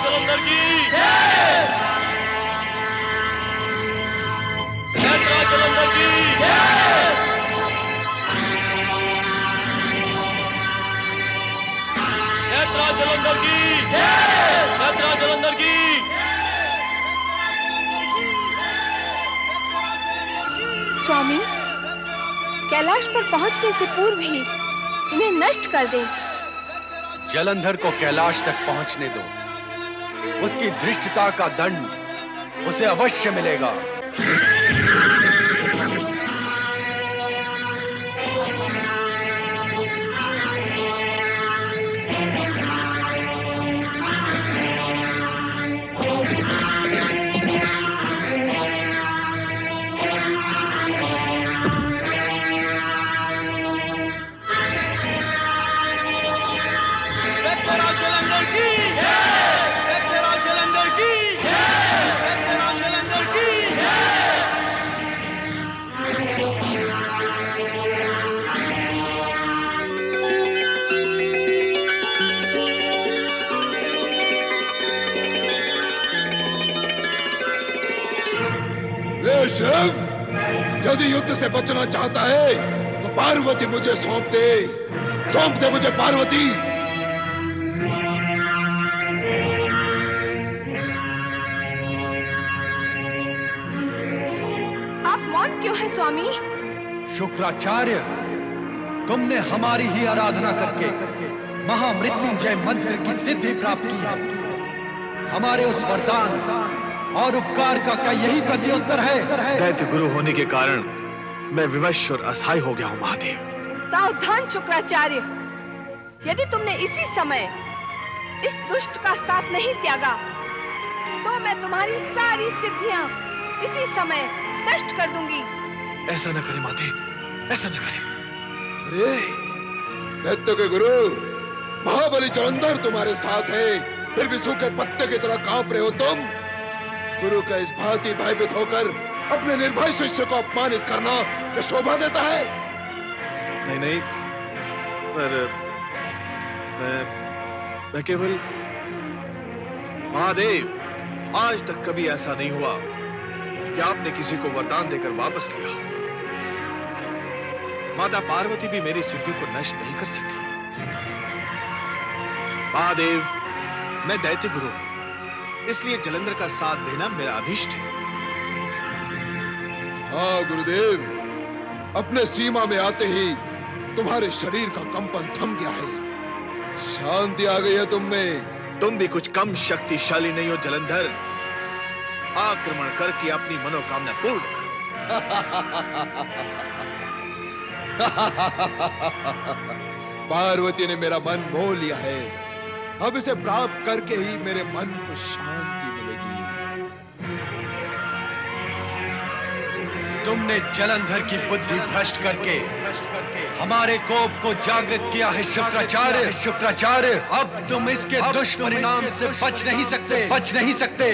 जलंधर की जय! जलंधर की जय! जलंधर की जय! जलंधर की स्वामी, कैलाश पर पहुंचने से पूर्व ही इन्हें नष्ट कर दे। जलंधर को कैलाश तक पहुंचने दो। उसकी धृष्टता का दंड उसे अवश्य मिलेगा। शिव, यदि युद्ध से बचना चाहता है तो पार्वती मुझे सौंप दे मुझे पार्वती। आप मौन क्यों है स्वामी? शुक्राचार्य, तुमने हमारी ही आराधना करके महामृत्युंजय मंत्र की सिद्धि प्राप्त की है। हमारे उस वरदान और उपकार का क्या यही प्रत्युत्तर है? दैत्य गुरु होने के कारण मैं विवश और असहाय हो गया हूं महादेव। सावधान शुक्राचार्य, यदि तुमने इसी समय इस दुष्ट का साथ नहीं त्यागा तो मैं तुम्हारी सारी सिद्धियां इसी समय नष्ट कर दूंगी। ऐसा न करे माते, ऐसा न करे। अरे दैत्य के गुरु महाबली जलंधर तुम्हारे साथ है, फिर भी सूखे पत्ते की तरह कांप रहे हो तुम। गुरु का इस भांति भयभीत होकर अपने निर्भय शिष्य को अपमानित करना क्या शोभा देता है? नहीं नहीं, पर मैं केवल महादेव, आज तक कभी ऐसा नहीं हुआ कि आपने किसी को वरदान देकर वापस लिया हो। माता पार्वती भी मेरी सिद्धि को नष्ट नहीं कर सकती। महादेव, मैं दैत्य गुरु हूं, इसलिए जलंधर का साथ देना मेरा अभीष्ट है। हाँ गुरुदेव, अपने सीमा में आते ही तुम्हारे शरीर का कंपन थम गया है, शांति आ गई है तुम में। तुम भी कुछ कम शक्तिशाली नहीं हो जलंधर। आक्रमण करके अपनी मनोकामना पूर्ण करो। पार्वती ने मेरा मन मोह लिया है, अब इसे प्राप्त करके ही मेरे मन को शांति मिलेगी। तुमने जलंधर की बुद्धि भ्रष्ट करके हमारे कोप को जागृत किया है शुक्राचार्य। शुक्राचार्य, अब तुम इसके दुष्परिणाम से बच नहीं सकते, बच नहीं सकते।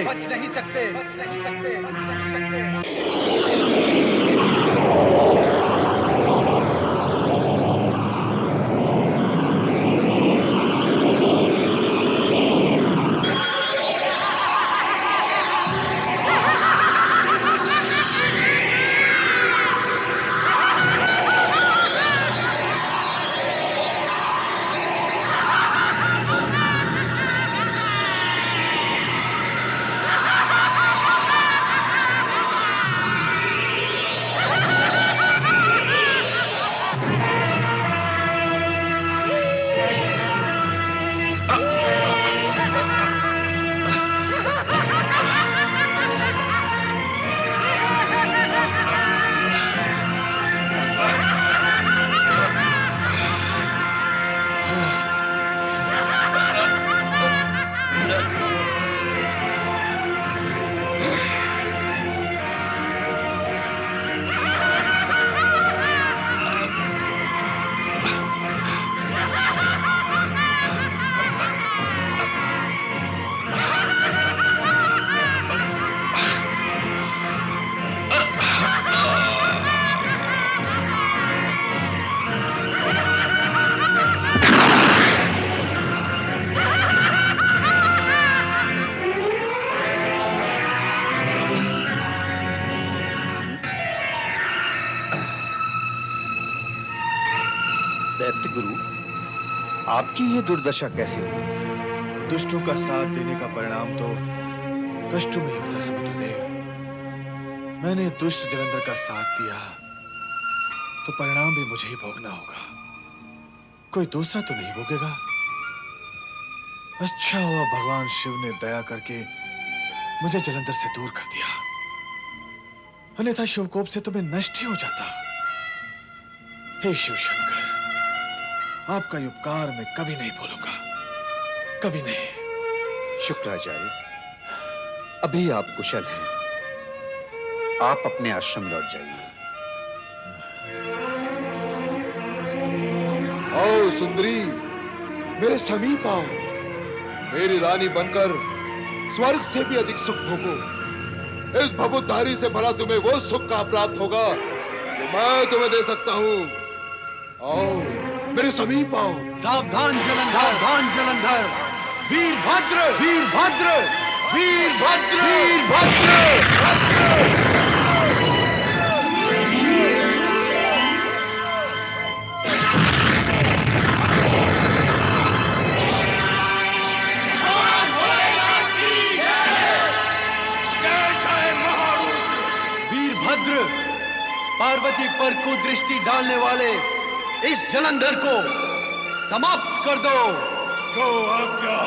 दैत्य गुरु, आपकी ये दुर्दशा कैसे हुई? दुष्टों का साथ देने का परिणाम तो कष्टों में ही होता है समुद्रदेव। मैंने दुष्ट जलंधर का साथ दिया तो परिणाम भी मुझे ही भोगना होगा, कोई दूसरा तो नहीं भोगेगा। अच्छा हुआ भगवान शिव ने दया करके मुझे जलंधर से दूर कर दिया, अन्यथा शिवकोप से तो मैं नष्ट ही हो जाता। हे शिव शंकर, आपका ये उपकार मैं कभी नहीं भूलूंगा, कभी नहीं। शुक्राचार्य, अभी आप कुशल हैं, आप अपने आश्रम लौट जाइए। आओ सुंदरी, मेरे समीप आओ, मेरी रानी बनकर स्वर्ग से भी अधिक सुख भोगो। इस भभुतधारी से भला तुम्हें वो सुख का प्राप्त होगा जो मैं तुम्हें दे सकता हूँ। आओ मेरे समीप आओ। सावधान जलंधर, सावधान जलंधर। वीरभद्र, वीरभद्र, वीरभद्र, वीरभद्र। वीरभद्र, पार्वती पर कुदृष्टि डालने वाले इस जलंधर को समाप्त कर दो। जो आज्ञा।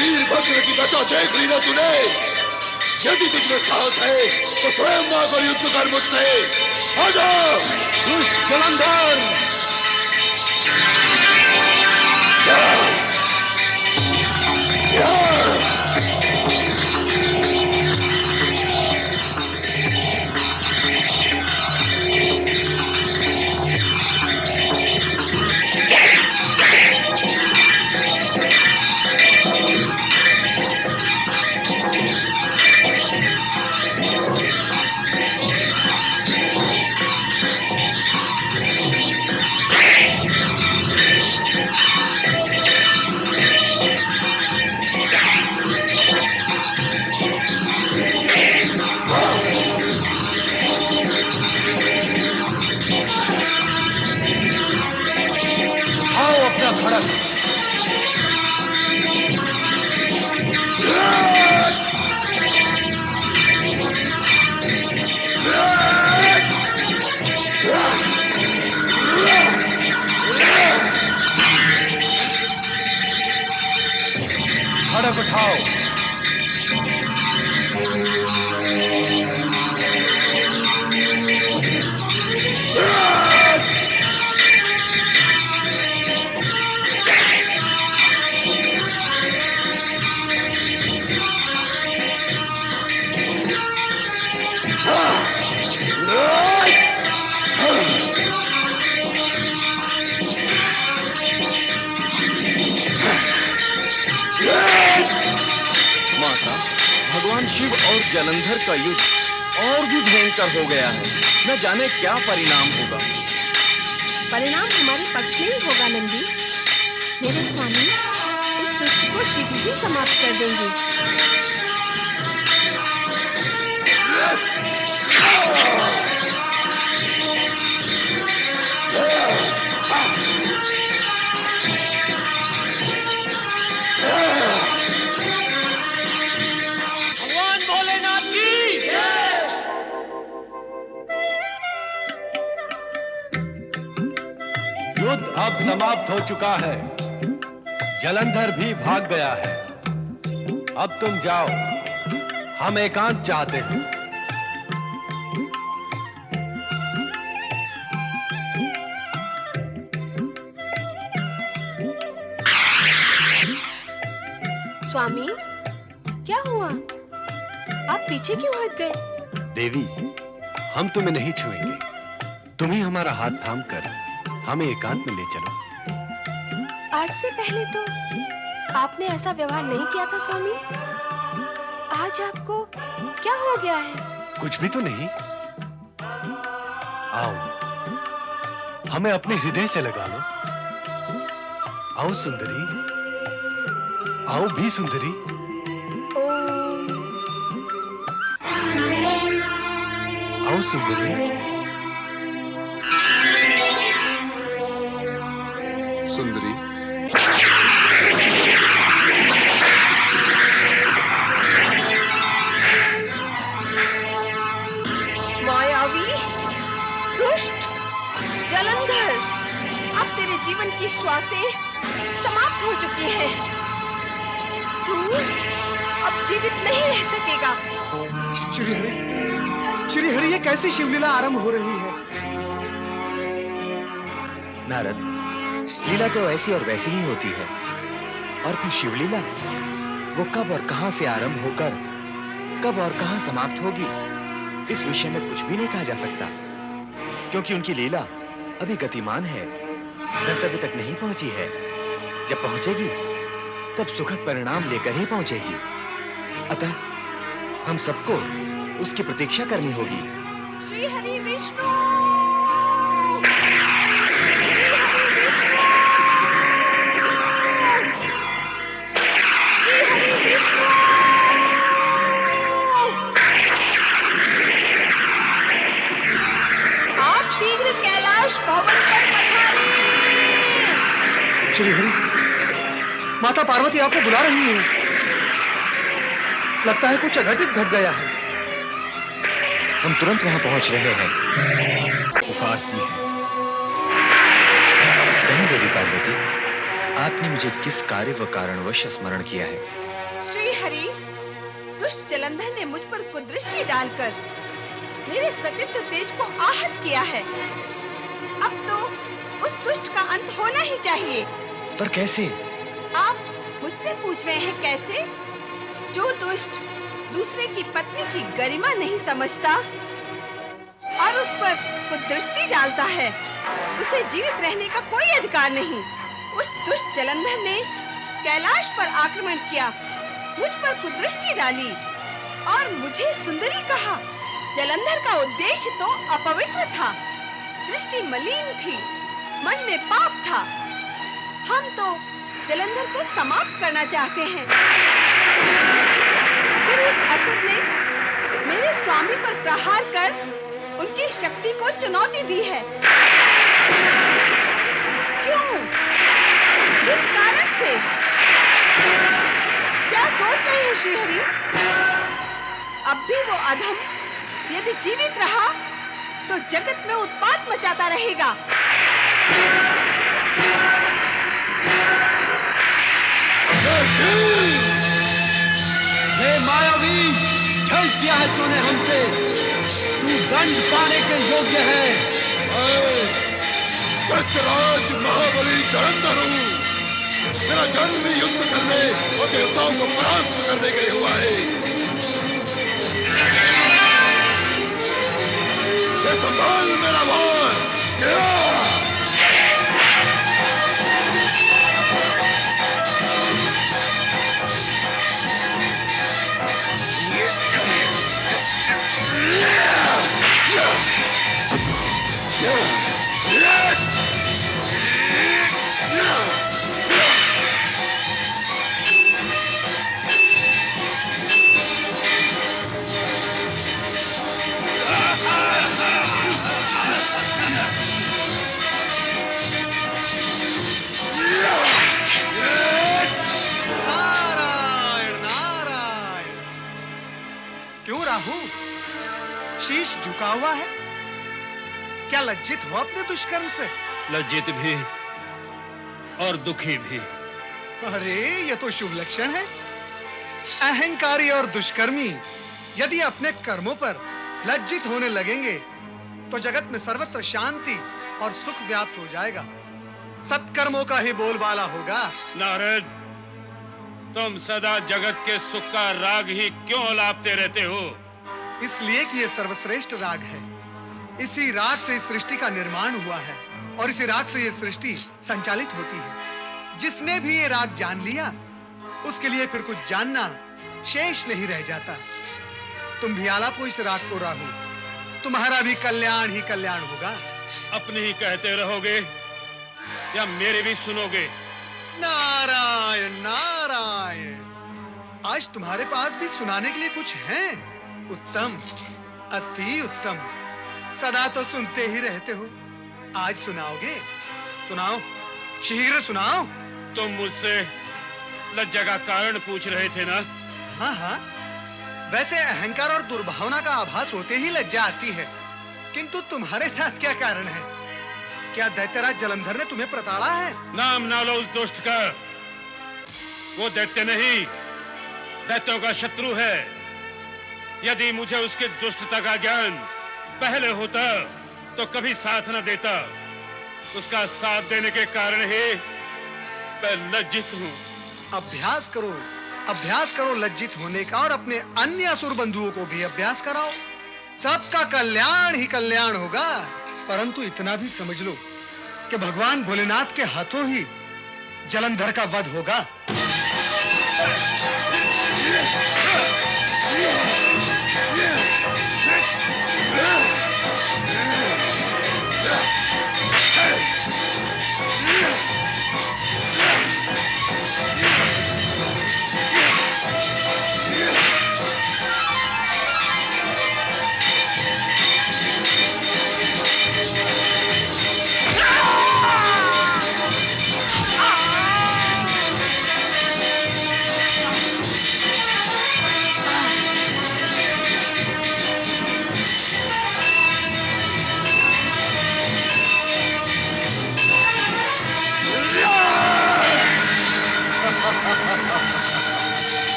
वीरभद्र की दशा देख ली ना तूने? यदि तुझमें साहस है तो स्वयं आकर युद्ध कर मुझसे। आजा दुष्ट जलंधर! आओ अपना खड़क। खड़क उठाओ। माता, भगवान शिव और जलंधर का युद्ध और भी भयंकर हो गया है। न जाने क्या परिणाम होगा। परिणाम हमारे पक्ष में ही होगा नंदी। मेरे स्वामी उस दुष्ट को शीघ्र ही समाप्त कर देंगे। भगवान भोलेनाथ की जय! युद्ध अब समाप्त हो चुका है। जलंधर भी भाग गया है। अब तुम जाओ, हम एकांत चाहते हैं। स्वामी क्या हुआ? आप पीछे क्यों हट गए? देवी, हम तुम्हें नहीं छुएंगे। तुम ही हमारा हाथ थाम कर हमें एकांत में ले चलो। आज से पहले तो आपने ऐसा व्यवहार नहीं किया था स्वामी। आज आपको क्या हो गया है? कुछ भी तो नहीं। आओ, हमें अपने हृदय से लगा लो। आओ सुंदरी, आओ भी सुंदरी। आओ सुंदरी। सुंदरी, मायावी, दुष्ट, जलंधर, अब तेरे जीवन की श्वासें समाप्त हो चुकी हैं। तू अब जीवित नहीं रह सकेगा। श्री हरि, ये कैसी शिवलीला आरंभ हो रही है? नारद, लीला तो ऐसी और वैसी ही होती है। और फिर शिवलीला, वो कब और कहां से आरंभ होकर कब और कहां समाप्त होगी, इस विषय में कुछ भी नहीं कहा जा सकता। क्योंकि उनकी लीला अभी गतिमान है, गंतव्य तक नहीं पहुंची है। जब पहुंचेगी तब सुखद परिणाम लेकर ही पहुंचेगी। अतः हम सबको उसकी प्रतीक्षा करनी होगी। श्री हरि विष्णु, श्री हरि विष्णु, श्री हरि विष्णु। आप शीघ्र कैलाश भवन पर पधारें। श्री हरि, माता पार्वती आपको बुला रही है। लगता है कुछ अघटित घट गया है। हम तुरंत वहां पहुंच रहे हैं। पुकार की है। कहीं देवी पार्वती, आपने मुझे किस कार्य व कारणवश स्मरण किया है? श्री हरि, दुष्ट जलंधर ने मुझ पर कुदृष्टि डालकर मेरे सतीत्व तेज को आहत किया है। अब तो उस दुष्ट का अंत होना ही चाहिए। पर कैसे? आप मुझसे पूछ रहे हैं कैसे? जो दुष्ट दूसरे की पत्नी की गरिमा नहीं समझता और उस पर कुदृष्टि डालता है, उसे जीवित रहने का कोई अधिकार नहीं। उस दुष्ट जलंधर ने कैलाश पर आक्रमण किया, मुझ पर कुदृष्टि डाली और मुझे सुंदरी कहा। जलंधर का उद्देश्य तो अपवित्र था, दृष्टि मलिन थी, मन में पाप था। हम तो जलंधर को समाप्त करना चाहते हैं। फिर उस असुर ने मेरे स्वामी पर प्रहार कर उनकी शक्ति को चुनौती दी है। क्यों? किस कारण से? क्या सोच रहे हैं श्रीहरि? अब भी वो अधम यदि जीवित रहा तो जगत में उत्पात मचाता रहेगा। हे मायावी, छल किया है तूने हमसे, तू दंड पाने के योग्य है। दैत्यराज महाबली जलंधर हूँ। मेरा जन्म युद्ध करने और देवताओं को परास्त करने के लिए हुआ है। ये संभाल मेरा वार। क्यों राहु, शीश झुका हुआ है? क्या लज्जित हो अपने दुष्कर्म से? लज्जित भी और दुखी भी। अरे ये तो शुभ लक्षण है। अहंकारी और दुष्कर्मी यदि अपने कर्मों पर लज्जित होने लगेंगे तो जगत में सर्वत्र शांति और सुख व्याप्त हो जाएगा। सत्कर्मों का ही बोलबाला होगा। नारद, तुम सदा जगत के सुख का राग ही क्यों अलापते रहते हो? इसलिए कि ये सर्वश्रेष्ठ राग है। इसी राग से इस सृष्टि का निर्माण हुआ है और इसी राग से ये सृष्टि संचालित होती है। जिसने भी ये राग जान लिया उसके लिए फिर कुछ जानना शेष नहीं रह जाता। तुम भी आलापो इस राग को राहु, तुम्हारा भी कल्याण ही कल्याण होगा। अपने ही कहते रहोगे या मेरे भी सुनोगे? नारायण नारायण, आज तुम्हारे पास भी सुनाने के लिए कुछ है। उत्तम, अति उत्तम। सदा तो सुनते ही रहते हो, आज सुनाओगे? सुनाओ, शीघ्र सुनाओ। तुम मुझसे लज्जा का कारण पूछ रहे थे ना? हाँ हाँ, वैसे अहंकार और दुर्भावना का आभास होते ही लज्जा आती है, किंतु तुम्हारे साथ क्या कारण है? क्या दैत्यराज जलंधर ने तुम्हें प्रताड़ा है? नाम ना लो उस दुष्ट का। वो दैत्य नहीं, दैत्यों का शत्रु है। यदि मुझे उसकी दुष्टता का ज्ञान पहले होता तो कभी साथ न देता। उसका साथ देने के कारण ही मैं लज्जित हूँ। अभ्यास करो लज्जित होने का, और अपने अन्य असुर बंधुओं को भी अभ्यास कराओ। सबका कल्याण ही कल्याण होगा। परंतु इतना भी समझ लो कि भगवान भोलेनाथ के हाथों ही जलंधर का वध होगा।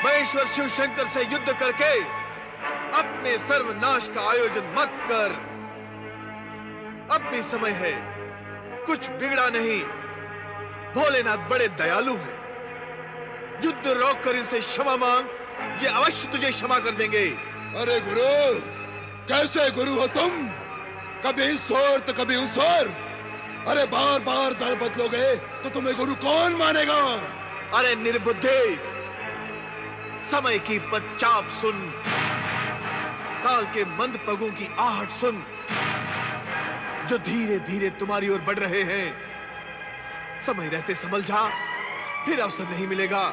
महेश्वर शिव शंकर से युद्ध करके अपने सर्वनाश का आयोजन मत कर। अब भी समय है, कुछ बिगड़ा नहीं। भोलेनाथ बड़े दयालु हैं। युद्ध रोककर इनसे क्षमा मांग, ये अवश्य तुझे क्षमा कर देंगे। अरे गुरु, कैसे गुरु हो तुम? कभी इस ओर तो कभी उस ओर। अरे बार बार दल बदलोगे तो तुम्हें गुरु कौन मानेगा? अरे निर्बुद्धे, समय की पदचाप सुन, काल के मंद पगों की आहट सुन, जो धीरे धीरे तुम्हारी ओर बढ़ रहे हैं। समय रहते संभल जा, फिर अवसर नहीं मिलेगा।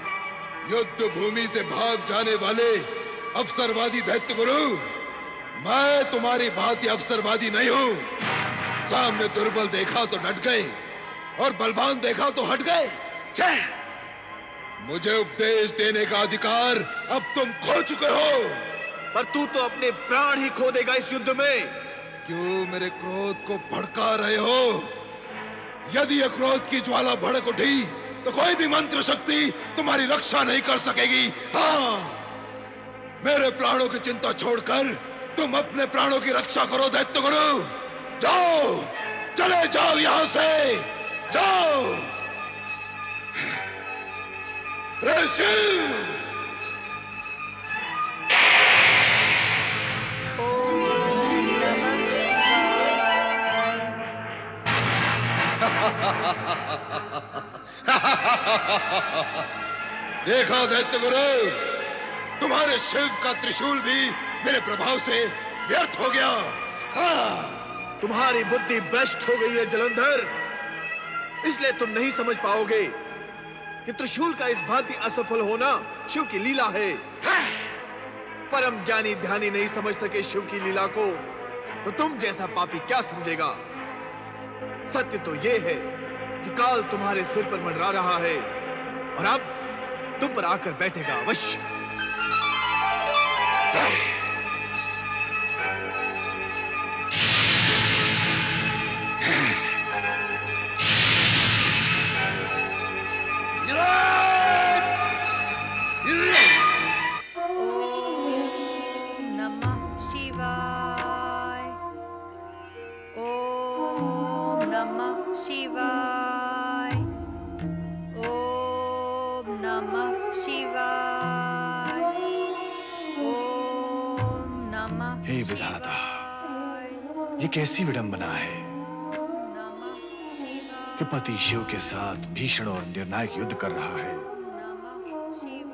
युद्ध भूमि से भाग जाने वाले अवसरवादी दैत्य गुरु, मैं तुम्हारी भांति अवसरवादी नहीं हूं। सामने दुर्बल देखा तो डट गए और बलवान देखा तो हट गए। छे! मुझे उपदेश देने का अधिकार अब तुम खो चुके हो। पर तू तो अपने प्राण ही खो देगा इस युद्ध में। क्यों मेरे क्रोध को भड़का रहे हो? यदि यह क्रोध की ज्वाला भड़क उठी तो कोई भी मंत्र शक्ति तुम्हारी रक्षा नहीं कर सकेगी। हाँ, मेरे प्राणों की चिंता छोड़कर तुम अपने प्राणों की रक्षा करो दैत्य गुरु। जाओ, चले जाओ यहां से, जाओ। ऋषि! देखा दैत्य गुरु, तुम्हारे शिव का त्रिशूल भी मेरे प्रभाव से व्यर्थ हो गया। हाँ। तुम्हारी बुद्धि भ्रष्ट हो गई है जलंधर, इसलिए तुम नहीं समझ पाओगे कि त्रिशूल का इस भांति असफल होना शिव की लीला है। परम ज्ञानी ध्यानी नहीं समझ सके शिव की लीला को, तो तुम जैसा पापी क्या समझेगा? सत्य तो यह है कि काल तुम्हारे सिर पर मंडरा रहा है और अब तुम पर आकर बैठेगा अवश्य। हे विधाता, ये कैसी विडंबना है कि पति शिव के साथ भीषण और निर्णायक युद्ध कर रहा है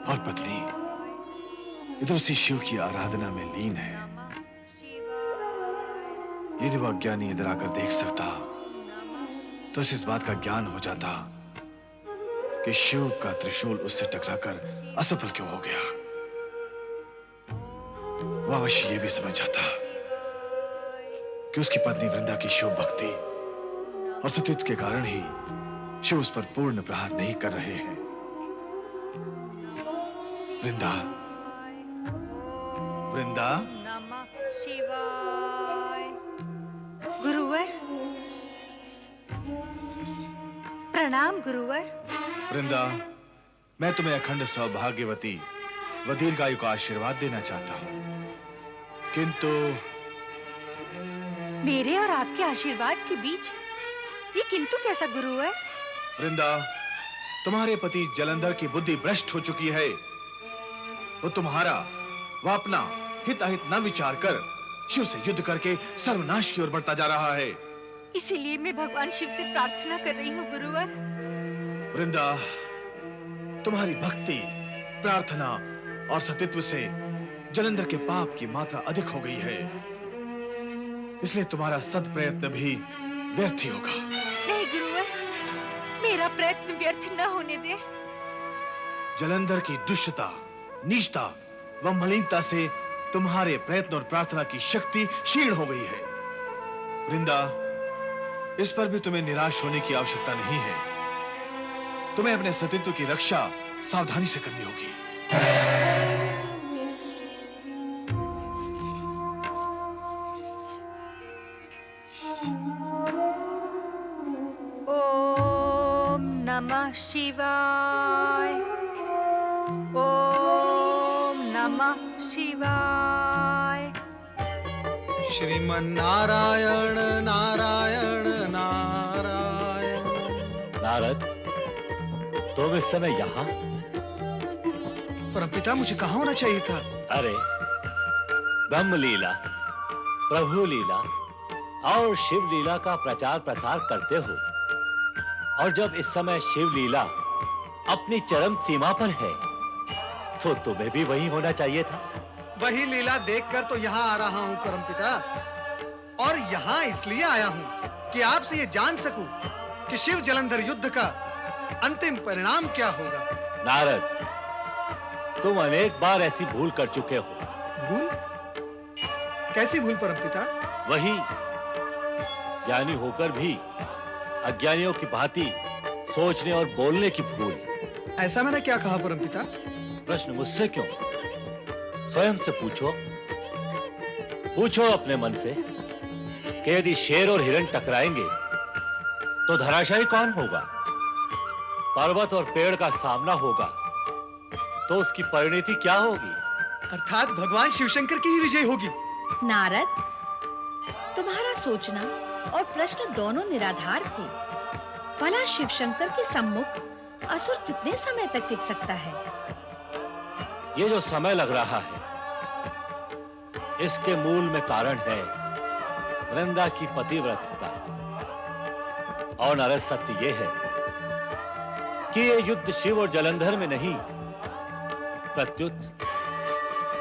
और पत्नी इधर उसी शिव की आराधना में लीन है। यदि वह ज्ञानी इधर आकर देख सकता तो उसे इस बात का ज्ञान हो जाता कि शिव का त्रिशूल उससे टकराकर असफल क्यों हो गया। वह अवश्य यह भी समझ जाता कि उसकी पत्नी वृंदा की शिव भक्ति और सतीत्व के कारण ही शिव उस पर पूर्ण प्रहार नहीं कर रहे हैं। वृंदा, वृंदा, गुरुवर, प्रणाम गुरुवर। वृंदा, मैं तुम्हें अखंड सौभाग्यवती व दीर्घायु का आशीर्वाद देना चाहता हूं, किंतु मेरे और आपके आशीर्वाद के बीच ये किंतु कैसा गुरुवर? वृंदा, तुम्हारे पति जलंधर की बुद्धि भ्रष्ट हो चुकी है। वो तुम्हारा व अपना हित अहित न विचार कर शिव से युद्ध करके सर्वनाश की ओर बढ़ता जा रहा है। इसीलिए मैं भगवान शिव से प्रार्थना कर रही हूँ गुरुवर। वृंदा, तुम्हारी भक्ति, प्रार्थना और सतीत्व से जलंधर के पाप की मात्रा अधिक हो गई है, इसलिए तुम्हारा सद प्रयत्न भी व्यर्थ ही होगा। नहीं गुरुवर, मेरा प्रयत्न व्यर्थ न होने दे। जलंधर की दुष्टता, नीचता व मलिनता से तुम्हारे प्रयत्न और प्रार्थना की शक्ति क्षीण हो गई है। वृंदा, इस पर भी तुम्हें निराश होने की आवश्यकता नहीं है। तुम्हें अपने सतीत्व की रक्षा सावधानी से करनी होगी। ओम नमः शिवाय। ओम नमः शिवाय। श्रीमन्नारायण नारायण नारायण। नारद, तुम इस समय यहाँ? परमपिता, मुझे कहाँ होना चाहिए था? अरे, ब्रह्म लीला, प्रभु लीला और शिव लीला का प्रचार प्रसार करते हो, और जब इस समय शिव लीला अपनी चरम सीमा पर है, तो तुम्हें भी वही होना चाहिए था। वही लीला देखकर तो यहाँ आ रहा हूँ परमपिता, और यहाँ इसलिए आया हूँ कि आपसे ये जान सकूं कि शिव जलंधर युद्ध का अंतिम परिणाम क्या होगा। नारद, तुम अनेक बार ऐसी भूल कर चुके हो। भूल? कैसी भूल परमपिता? वही, ज्ञानी होकर भी अज्ञानियों की भांति सोचने और बोलने की भूल। ऐसा मैंने क्या कहा परमपिता? प्रश्न मुझसे क्यों? स्वयं से पूछो। पूछो अपने मन से कि यदि शेर और हिरण टकराएंगे तो धराशायी कौन होगा? पर्वत और पेड़ का सामना होगा तो उसकी परिणति क्या होगी? अर्थात भगवान शिवशंकर की ही विजय होगी। नारद, तुम्हारा सोचना और प्रश्न दोनों निराधार थे। भला शिवशंकर के सम्मुख असुर कितने समय तक टिक सकता है? ये जो समय लग रहा है, इसके मूल में कारण है वृंदा की पतिव्रतता। और नारद, सत्य ये है कि ये युद्ध शिव और जलंधर में नहीं, प्रत्युत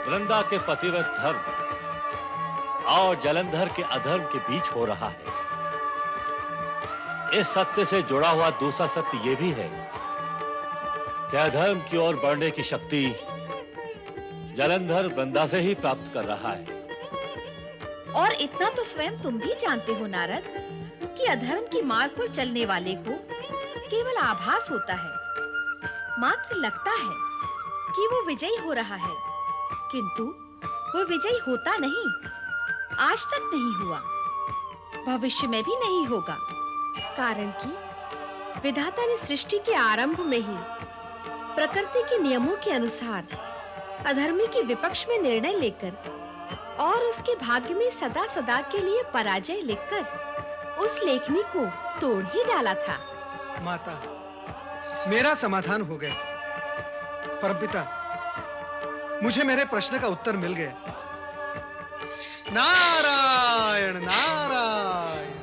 वृंदा के पतिव्रत धर्म और जलंधर के अधर्म के बीच हो रहा है। इस सत्य से जुड़ा हुआ दूसरा सत्य यह भी है कि अधर्म की ओर बढ़ने की शक्ति जलंधर वृंदा से ही प्राप्त कर रहा है। और इतना तो स्वयं तुम भी जानते हो नारद कि अधर्म की मार्ग पर चलने वाले को केवल आभास होता है। मात्र लगता है कि वो विजयी हो रहा है, किंतु वो विजयी होता नहीं, आज तक नहीं हुआ, भविष्य में भी नहीं होगा। कारण कि विधाता ने सृष्टि के आरंभ में ही प्रकृति के नियमों के अनुसार अधर्मी के विपक्ष में निर्णय लेकर और उसके भाग्य में सदा सदा के लिए पराजय लिखकर उस लेखनी को तोड़ ही डाला था। माता, मेरा समाधान हो गया। परमपिता, मुझे मेरे प्रश्न का उत्तर मिल गया। नारायण नारायण।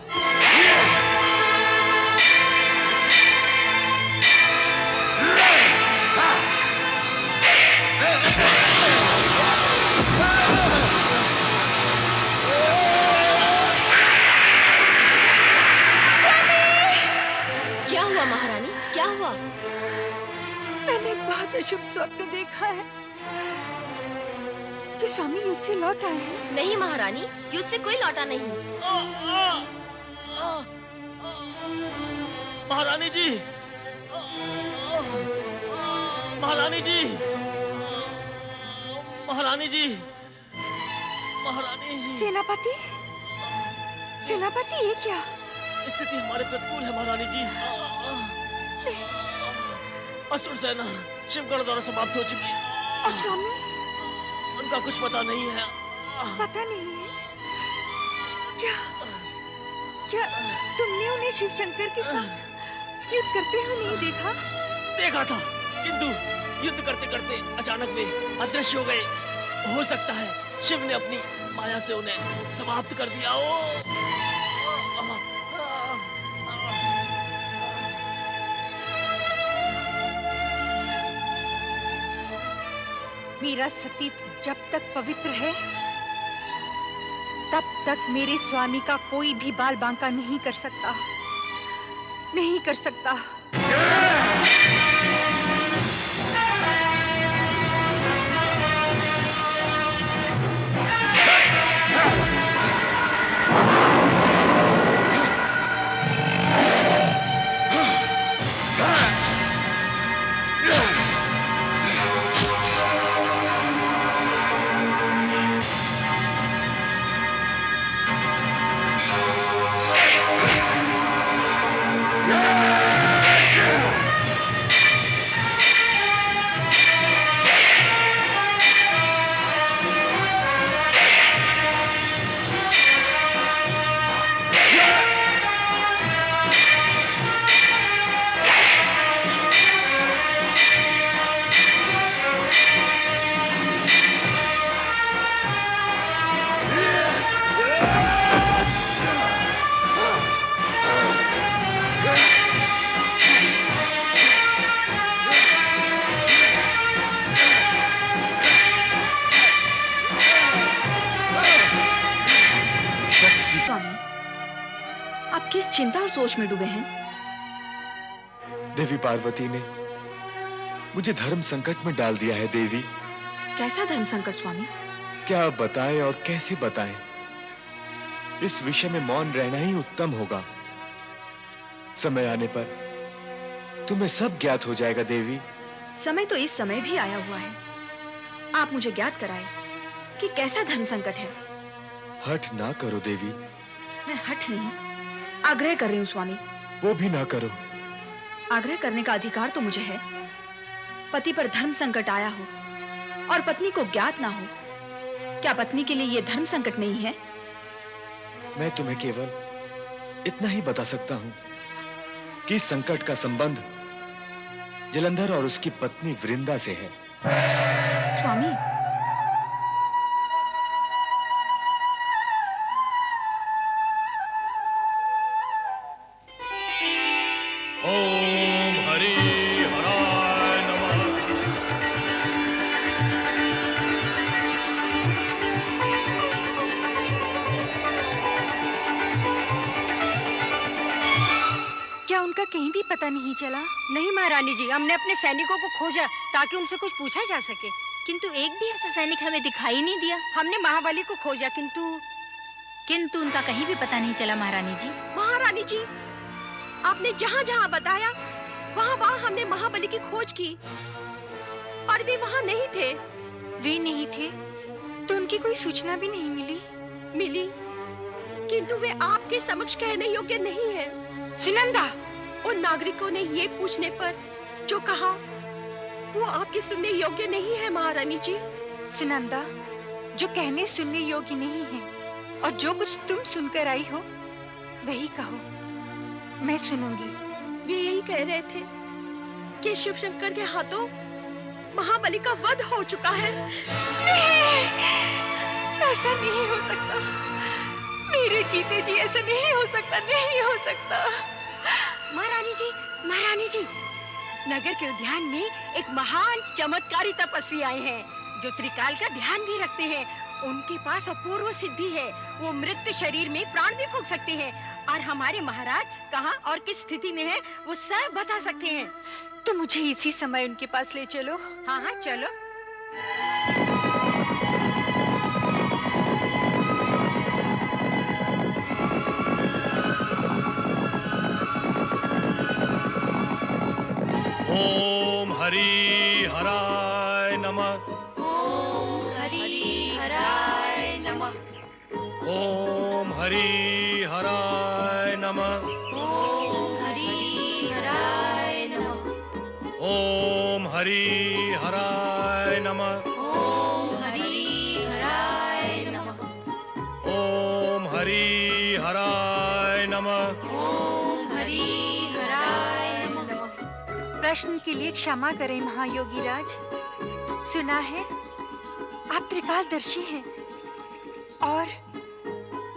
क्या हुआ महारानी, क्या हुआ? मैंने एक बहुत अशुभ स्वप्न देखा है कि स्वामी युद्ध से लौट आए हैं। नहीं महारानी, युद्ध से कोई लौटा नहीं। महारानी जी, महारानी जी, महारानी जी, महारानी जी। सेनापति, सेनापति, ये क्या? स्थिति हमारे प्रतिकूल है महारानी जी। असुर सेना शिवगढ़ द्वारा समाप्त हो चुकी है। और स्वामी? उनका कुछ पता नहीं है। पता नहीं है? क्या क्या तुमने उन्हें शिवशंकर के साथ युद्ध करते हुए नहीं देखा? देखा था, किंतु युद्ध करते करते अचानक वे अदृश्य हो गए। हो सकता है शिव ने अपनी माया से उन्हें समाप्त कर दिया हो। मेरा सतीत्व जब तक पवित्र है, तब तक मेरे स्वामी का कोई भी बाल बांका नहीं कर सकता, नहीं कर सकता। चिंता और सोच में डूबे हैं? देवी पार्वती ने मुझे धर्म संकट में डाल दिया है देवी। कैसा धर्म संकट स्वामी? क्या बताएं और कैसे बताएं? इस विषय में मौन रहना ही उत्तम होगा। समय आने पर तुम्हें सब ज्ञात हो जाएगा देवी। समय तो इस समय भी आया हुआ है। आप मुझे ज्ञात कराएं कि कैसा धर्म संकट है। हठ ना करो देवी। मैं हठ नहीं, आग्रह कर रही हूँ स्वामी। वो भी ना करो। आग्रह करने का अधिकार तो मुझे है। पति पर धर्म संकट आया हो और पत्नी को ज्ञात ना हो, क्या पत्नी के लिए यह धर्म संकट नहीं है? मैं तुम्हें केवल इतना ही बता सकता हूं कि इस संकट का संबंध जलंधर और उसकी पत्नी वृंदा से है। स्वामी, ओम हरि हराय नमः। क्या उनका कहीं भी पता नहीं चला? नहीं महारानी जी, हमने अपने सैनिकों को खोजा ताकि उनसे कुछ पूछा जा सके, किंतु एक भी ऐसा सैनिक हमें दिखाई नहीं दिया। हमने महाबली को खोजा किंतु उनका कहीं भी पता नहीं चला महारानी जी। महारानी जी, आपने जहाँ जहाँ बताया वहाँ वहाँ हमने महाबली की खोज की, पर वे वहाँ नहीं थे। वे नहीं थे तो उनकी कोई सूचना भी नहीं मिली? किंतु वे आपके समक्ष कहने योग्य नहीं है। सुनंदा, उन नागरिकों ने ये पूछने पर जो कहा वो आपके सुनने योग्य नहीं है महारानी जी। सुनंदा, जो कहने सुनने योग्य नहीं है और जो कुछ तुम सुनकर आई हो वही कहो, मैं सुनूंगी। वे यही कह रहे थे कि शिव शंकर के हाथों महाबली का वध हो चुका है। ऐसा नहीं हो सकता, मेरे जीते जी ऐसा नहीं हो सकता, नहीं हो सकता। महारानी जी, नगर के उद्यान में एक महान चमत्कारी तपस्वी आए हैं जो त्रिकाल का ध्यान भी रखते हैं। उनके पास अपूर्व सिद्धि है, वो मृत शरीर में प्राण भी फूंक सकते हैं और हमारे महाराज कहाँ और किस स्थिति में है वो सब बता सकते हैं। तो मुझे इसी समय उनके पास ले चलो। हाँ हाँ चलो। ओम हरि हराय नमः। ओम हरि हराय नमः। ओम हरि हराय नमः। ओम हरि हराय नमः। ओम हरि हराय नमः। ओम हरि हराय नमः। ओम हरि हराय नमः। ओम हरि हराय नमः। प्रश्न के लिए क्षमा करें महायोगी राज। सुना है आप त्रिकालदर्शी हैं और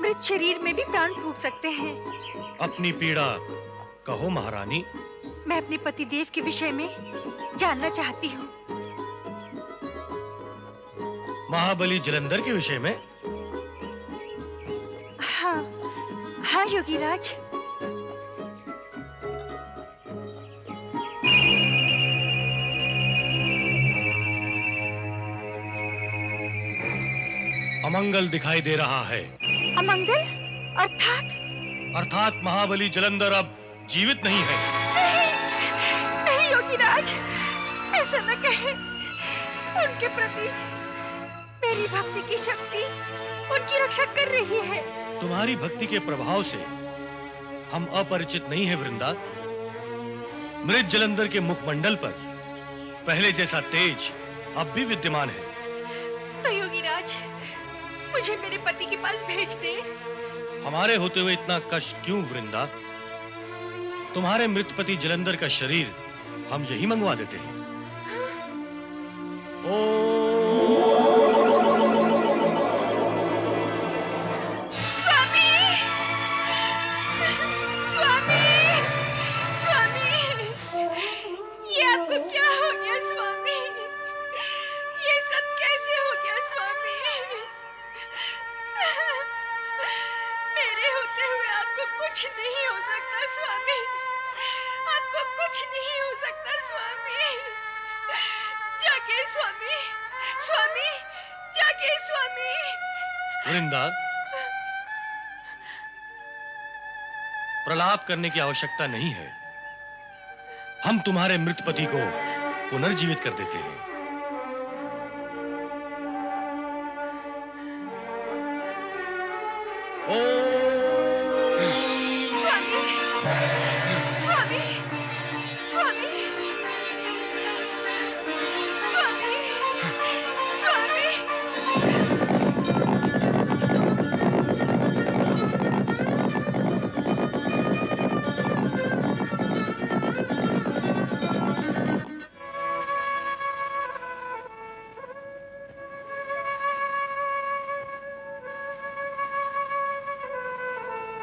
मृत शरीर में भी प्राण फूंक सकते हैं। अपनी पीड़ा कहो महारानी। मैं अपने पतिदेव के विषय में जानना चाहती हूँ। महाबली जलंधर के विषय में? हाँ योगी राज। अमंगल दिखाई दे रहा है। अमंगल? अर्थात महाबली जलंधर अब जीवित नहीं है। नहीं योगी राज, ऐसा न कहें। उनके प्रति मेरी भक्ति की शक्ति उनकी रक्षा कर रही है। तुम्हारी भक्ति के प्रभाव से हम अपरिचित नहीं है वृंदा। मृत जलंधर के मुखमंडल पर पहले जैसा तेज अब भी विद्यमान है। तो योगी राज, मुझे मेरे पति के पास भेज दे। हमारे होते हुए इतना कष्ट क्यों वृंदा? तुम्हारे मृत पति जलंधर का शरीर हम यही मंगवा देते हैं। स्वामी! स्वामी! स्वामी! ये आपको क्या हो गया स्वामी? ये सब कैसे हो गया स्वामी? मेरे होते हुए आपको कुछ नहीं हो सकता। स्वामी, स्वामी, जागिए स्वामी। वृंदा, प्रलाप करने की आवश्यकता नहीं है। हम तुम्हारे मृत पति को पुनर्जीवित कर देते हैं। स्वामी, स्वामी, स्वामी, स्वामी, स्वामी।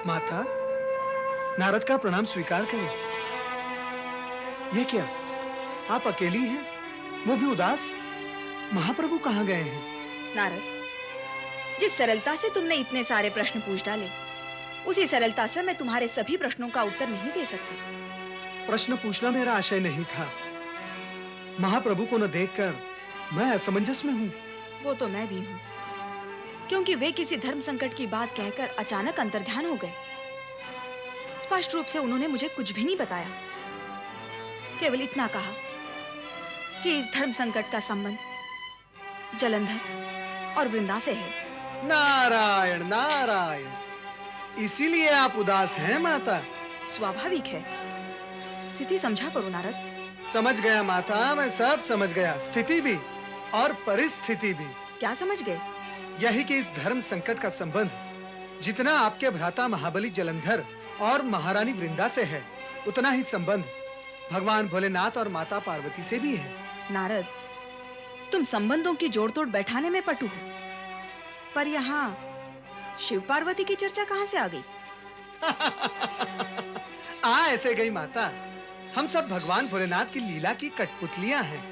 माता, नारद का प्रणाम स्वीकार करें। यह क्या, आप अकेली हैं, वो भी उदास? महाप्रभु कहाँ गए हैं? नारद, जिस सरलता से तुमने इतने सारे प्रश्न पूछ डाले, उसी सरलता से मैं तुम्हारे सभी प्रश्नों का उत्तर नहीं दे सकती। प्रश्न पूछना मेरा आशय नहीं था। महाप्रभु को न देखकर मैं असमंजस में हूँ। वो तो मैं भी हूँ, क्योंकि वे किसी धर्म संकट की बात कहकर अचानक अंतर्ध्यान हो गए। स्पष्ट रूप से उन्होंने मुझे कुछ भी नहीं बताया, केवल इतना कहा कि इस धर्म संकट का संबंध जलंधर और वृंदा से है। नारायण नारायण, इसीलिए आप उदास हैं माता? स्वाभाविक है। स्थिति समझा करो नारद। समझ गया माता, मैं सब समझ गया, स्थिति भी और परिस्थिति भी। क्या समझ गए? यही कि इस धर्म संकट का संबंध जितना आपके भ्राता महाबली जलंधर और महारानी वृंदा से है, उतना ही संबंध भगवान भोलेनाथ और माता पार्वती से भी है। नारद, तुम संबंधों की जोड़-तोड़ बैठाने में पटु हो, पर यहाँ शिव पार्वती की चर्चा कहाँ से आ गई? ऐसे गई माता। हम सब भगवान भोलेनाथ की लीला की कठपुतलियां हैं।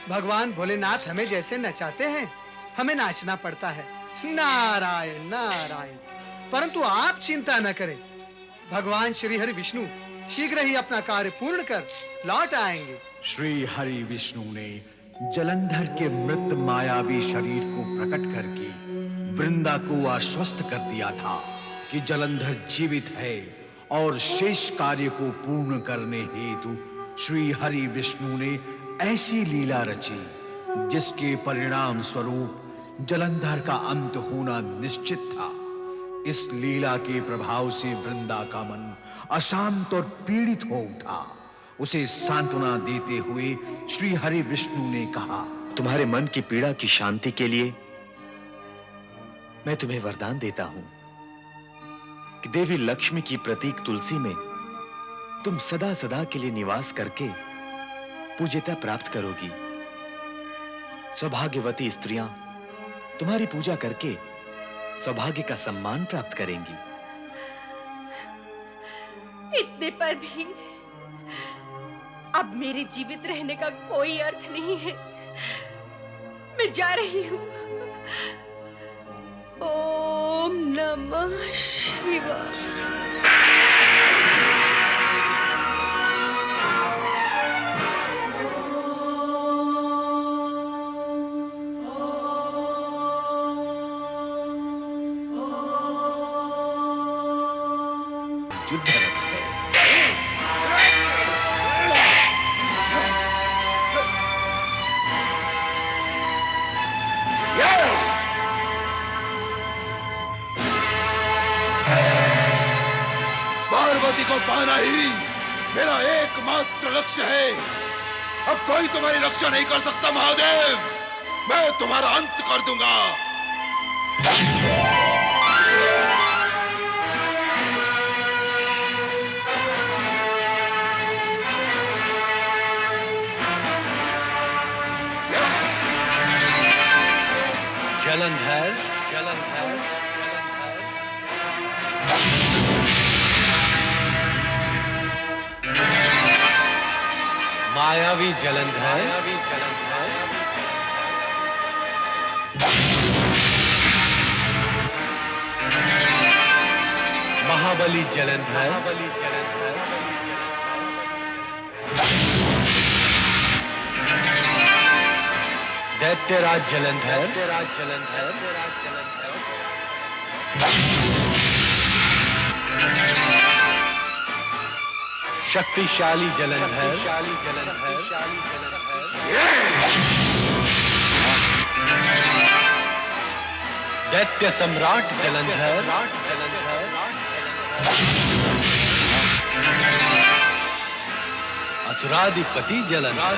भगवान भोलेनाथ हमें जैसे नचाते हैं, हमें नाचना पड़ता है। नारायण नारायण। परंतु आप चिंता न करें, भगवान श्री हरि विष्णु शीघ्र ही अपना कार्य पूर्ण कर लौट आएंगे। श्री हरि विष्णु ने जलंधर के मृत मायावी शरीर को प्रकट करके वृंदा को आश्वस्त कर दिया था कि जलंधर जीवित है और शेष कार्य को पूर्ण करने हेतु श्री हरि विष्णु ने ऐसी लीला रची जिसके परिणाम स्वरूप जलंधर का अंत होना निश्चित था। इस लीला के प्रभाव से वृंदा का मन अशांत और पीड़ित हो उठा। उसे सांत्वना देते हुए श्री हरि विष्णु ने कहा, तुम्हारे मन की पीड़ा की शांति के लिए मैं तुम्हें वरदान देता हूं कि देवी लक्ष्मी की प्रतीक तुलसी में तुम सदा सदा के लिए निवास करके पूज्यता प्राप्त करोगी। सौभाग्यवती स्त्रियां तुम्हारी पूजा करके सौभाग्य का सम्मान प्राप्त करेंगी। इतने पर भी अब मेरे जीवित रहने का कोई अर्थ नहीं है। मैं जा रही हूँ। ओम नमः शिवाय। युद्धरत है। पार्वती को पाना ही मेरा एकमात्र लक्ष्य है। अब कोई तुम्हारी रक्षा नहीं कर सकता महादेव। मैं तुम्हारा अंत कर दूंगा। जलंधर, जलंधर, मायावी जलंधर, मायावी जलंधर, महाबली जलंधर, महाबली जलंधर, दैत्यराज जलंधर, शक्तिशाली जलंधर, दैत्य सम्राट जलंधर, असुराधिपति जलंधर,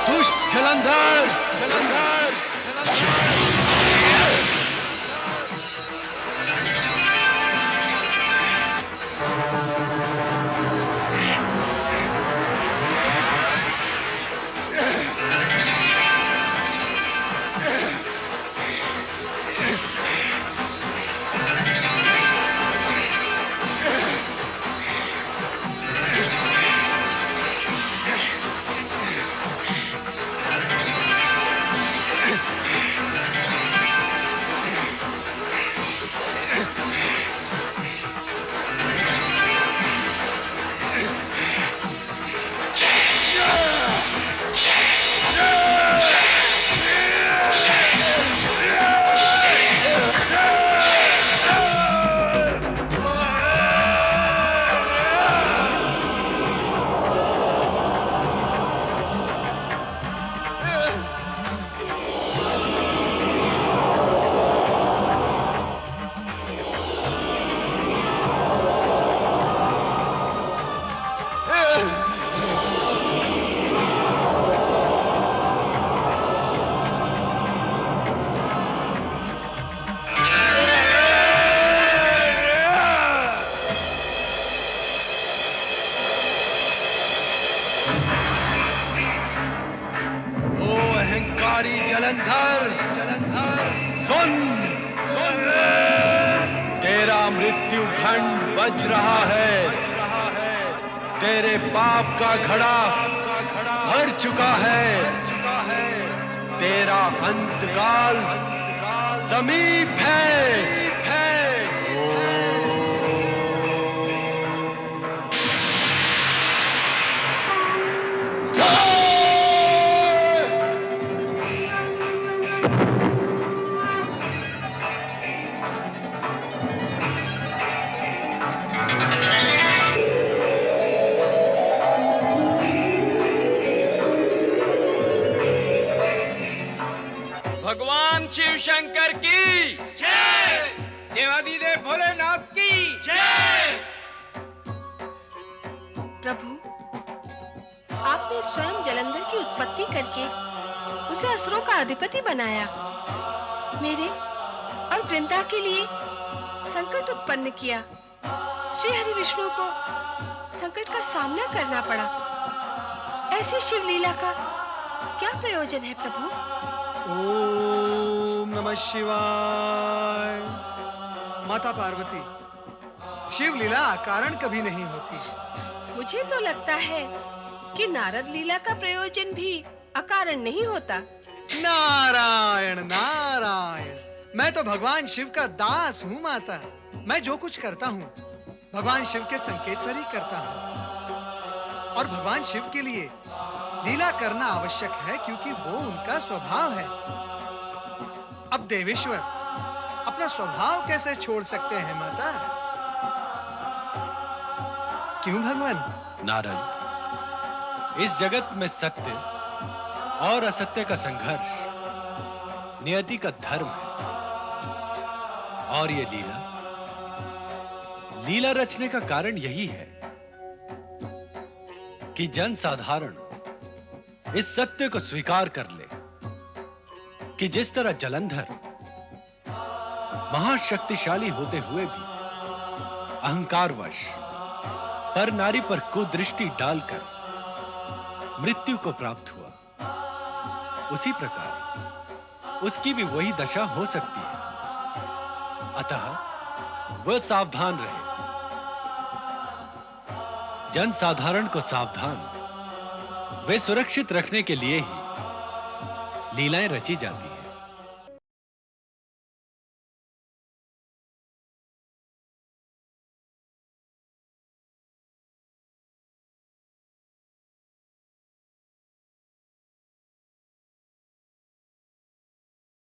दुष्ट जलंधर, ओ अहंकारी जलंधर, सुन, तेरा मृत्यु खंड बज रहा है। तेरे पाप का घड़ा भर चुका है। तेरा अंतकाल समीप है। भगवान शिव शंकर की जय, देवादिदेव भोलेनाथ की जय। प्रभु, आपने स्वयं जलंधर की उत्पत्ति करके उसे असुरों का अधिपति बनाया। मेरे और वृंदा के लिए संकट उत्पन्न किया। श्री हरि विष्णु को संकट का सामना करना पड़ा। ऐसी शिव लीला का क्या प्रयोजन है प्रभु? ओम नमः शिवाय। माता पार्वती, शिव लीला अकारण कभी नहीं होती। मुझे तो लगता है कि नारद लीला का प्रयोजन भी अकारण नहीं होता। नारायण नारायण, मैं तो भगवान शिव का दास हूँ माता। मैं जो कुछ करता हूँ भगवान शिव के संकेत पर ही करता हूँ। और भगवान शिव के लिए लीला करना आवश्यक है क्योंकि वो उनका स्वभाव है। अब देवेश्वर अपना स्वभाव कैसे छोड़ सकते हैं माता? क्यों भगवान? नारद, इस जगत में सत्य और असत्य का संघर्ष नियति का धर्म है। और ये लीला रचने का कारण यही है कि जन साधारण इस सत्य को स्वीकार कर ले कि जिस तरह जलंधर महाशक्तिशाली होते हुए भी अहंकारवश पर नारी पर कुदृष्टि डालकर मृत्यु को प्राप्त हुआ, उसी प्रकार उसकी भी वही दशा हो सकती है। अतः वह सावधान रहे। जन साधारण को सावधान वे सुरक्षित रखने के लिए ही लीलाएं रची जाती हैं।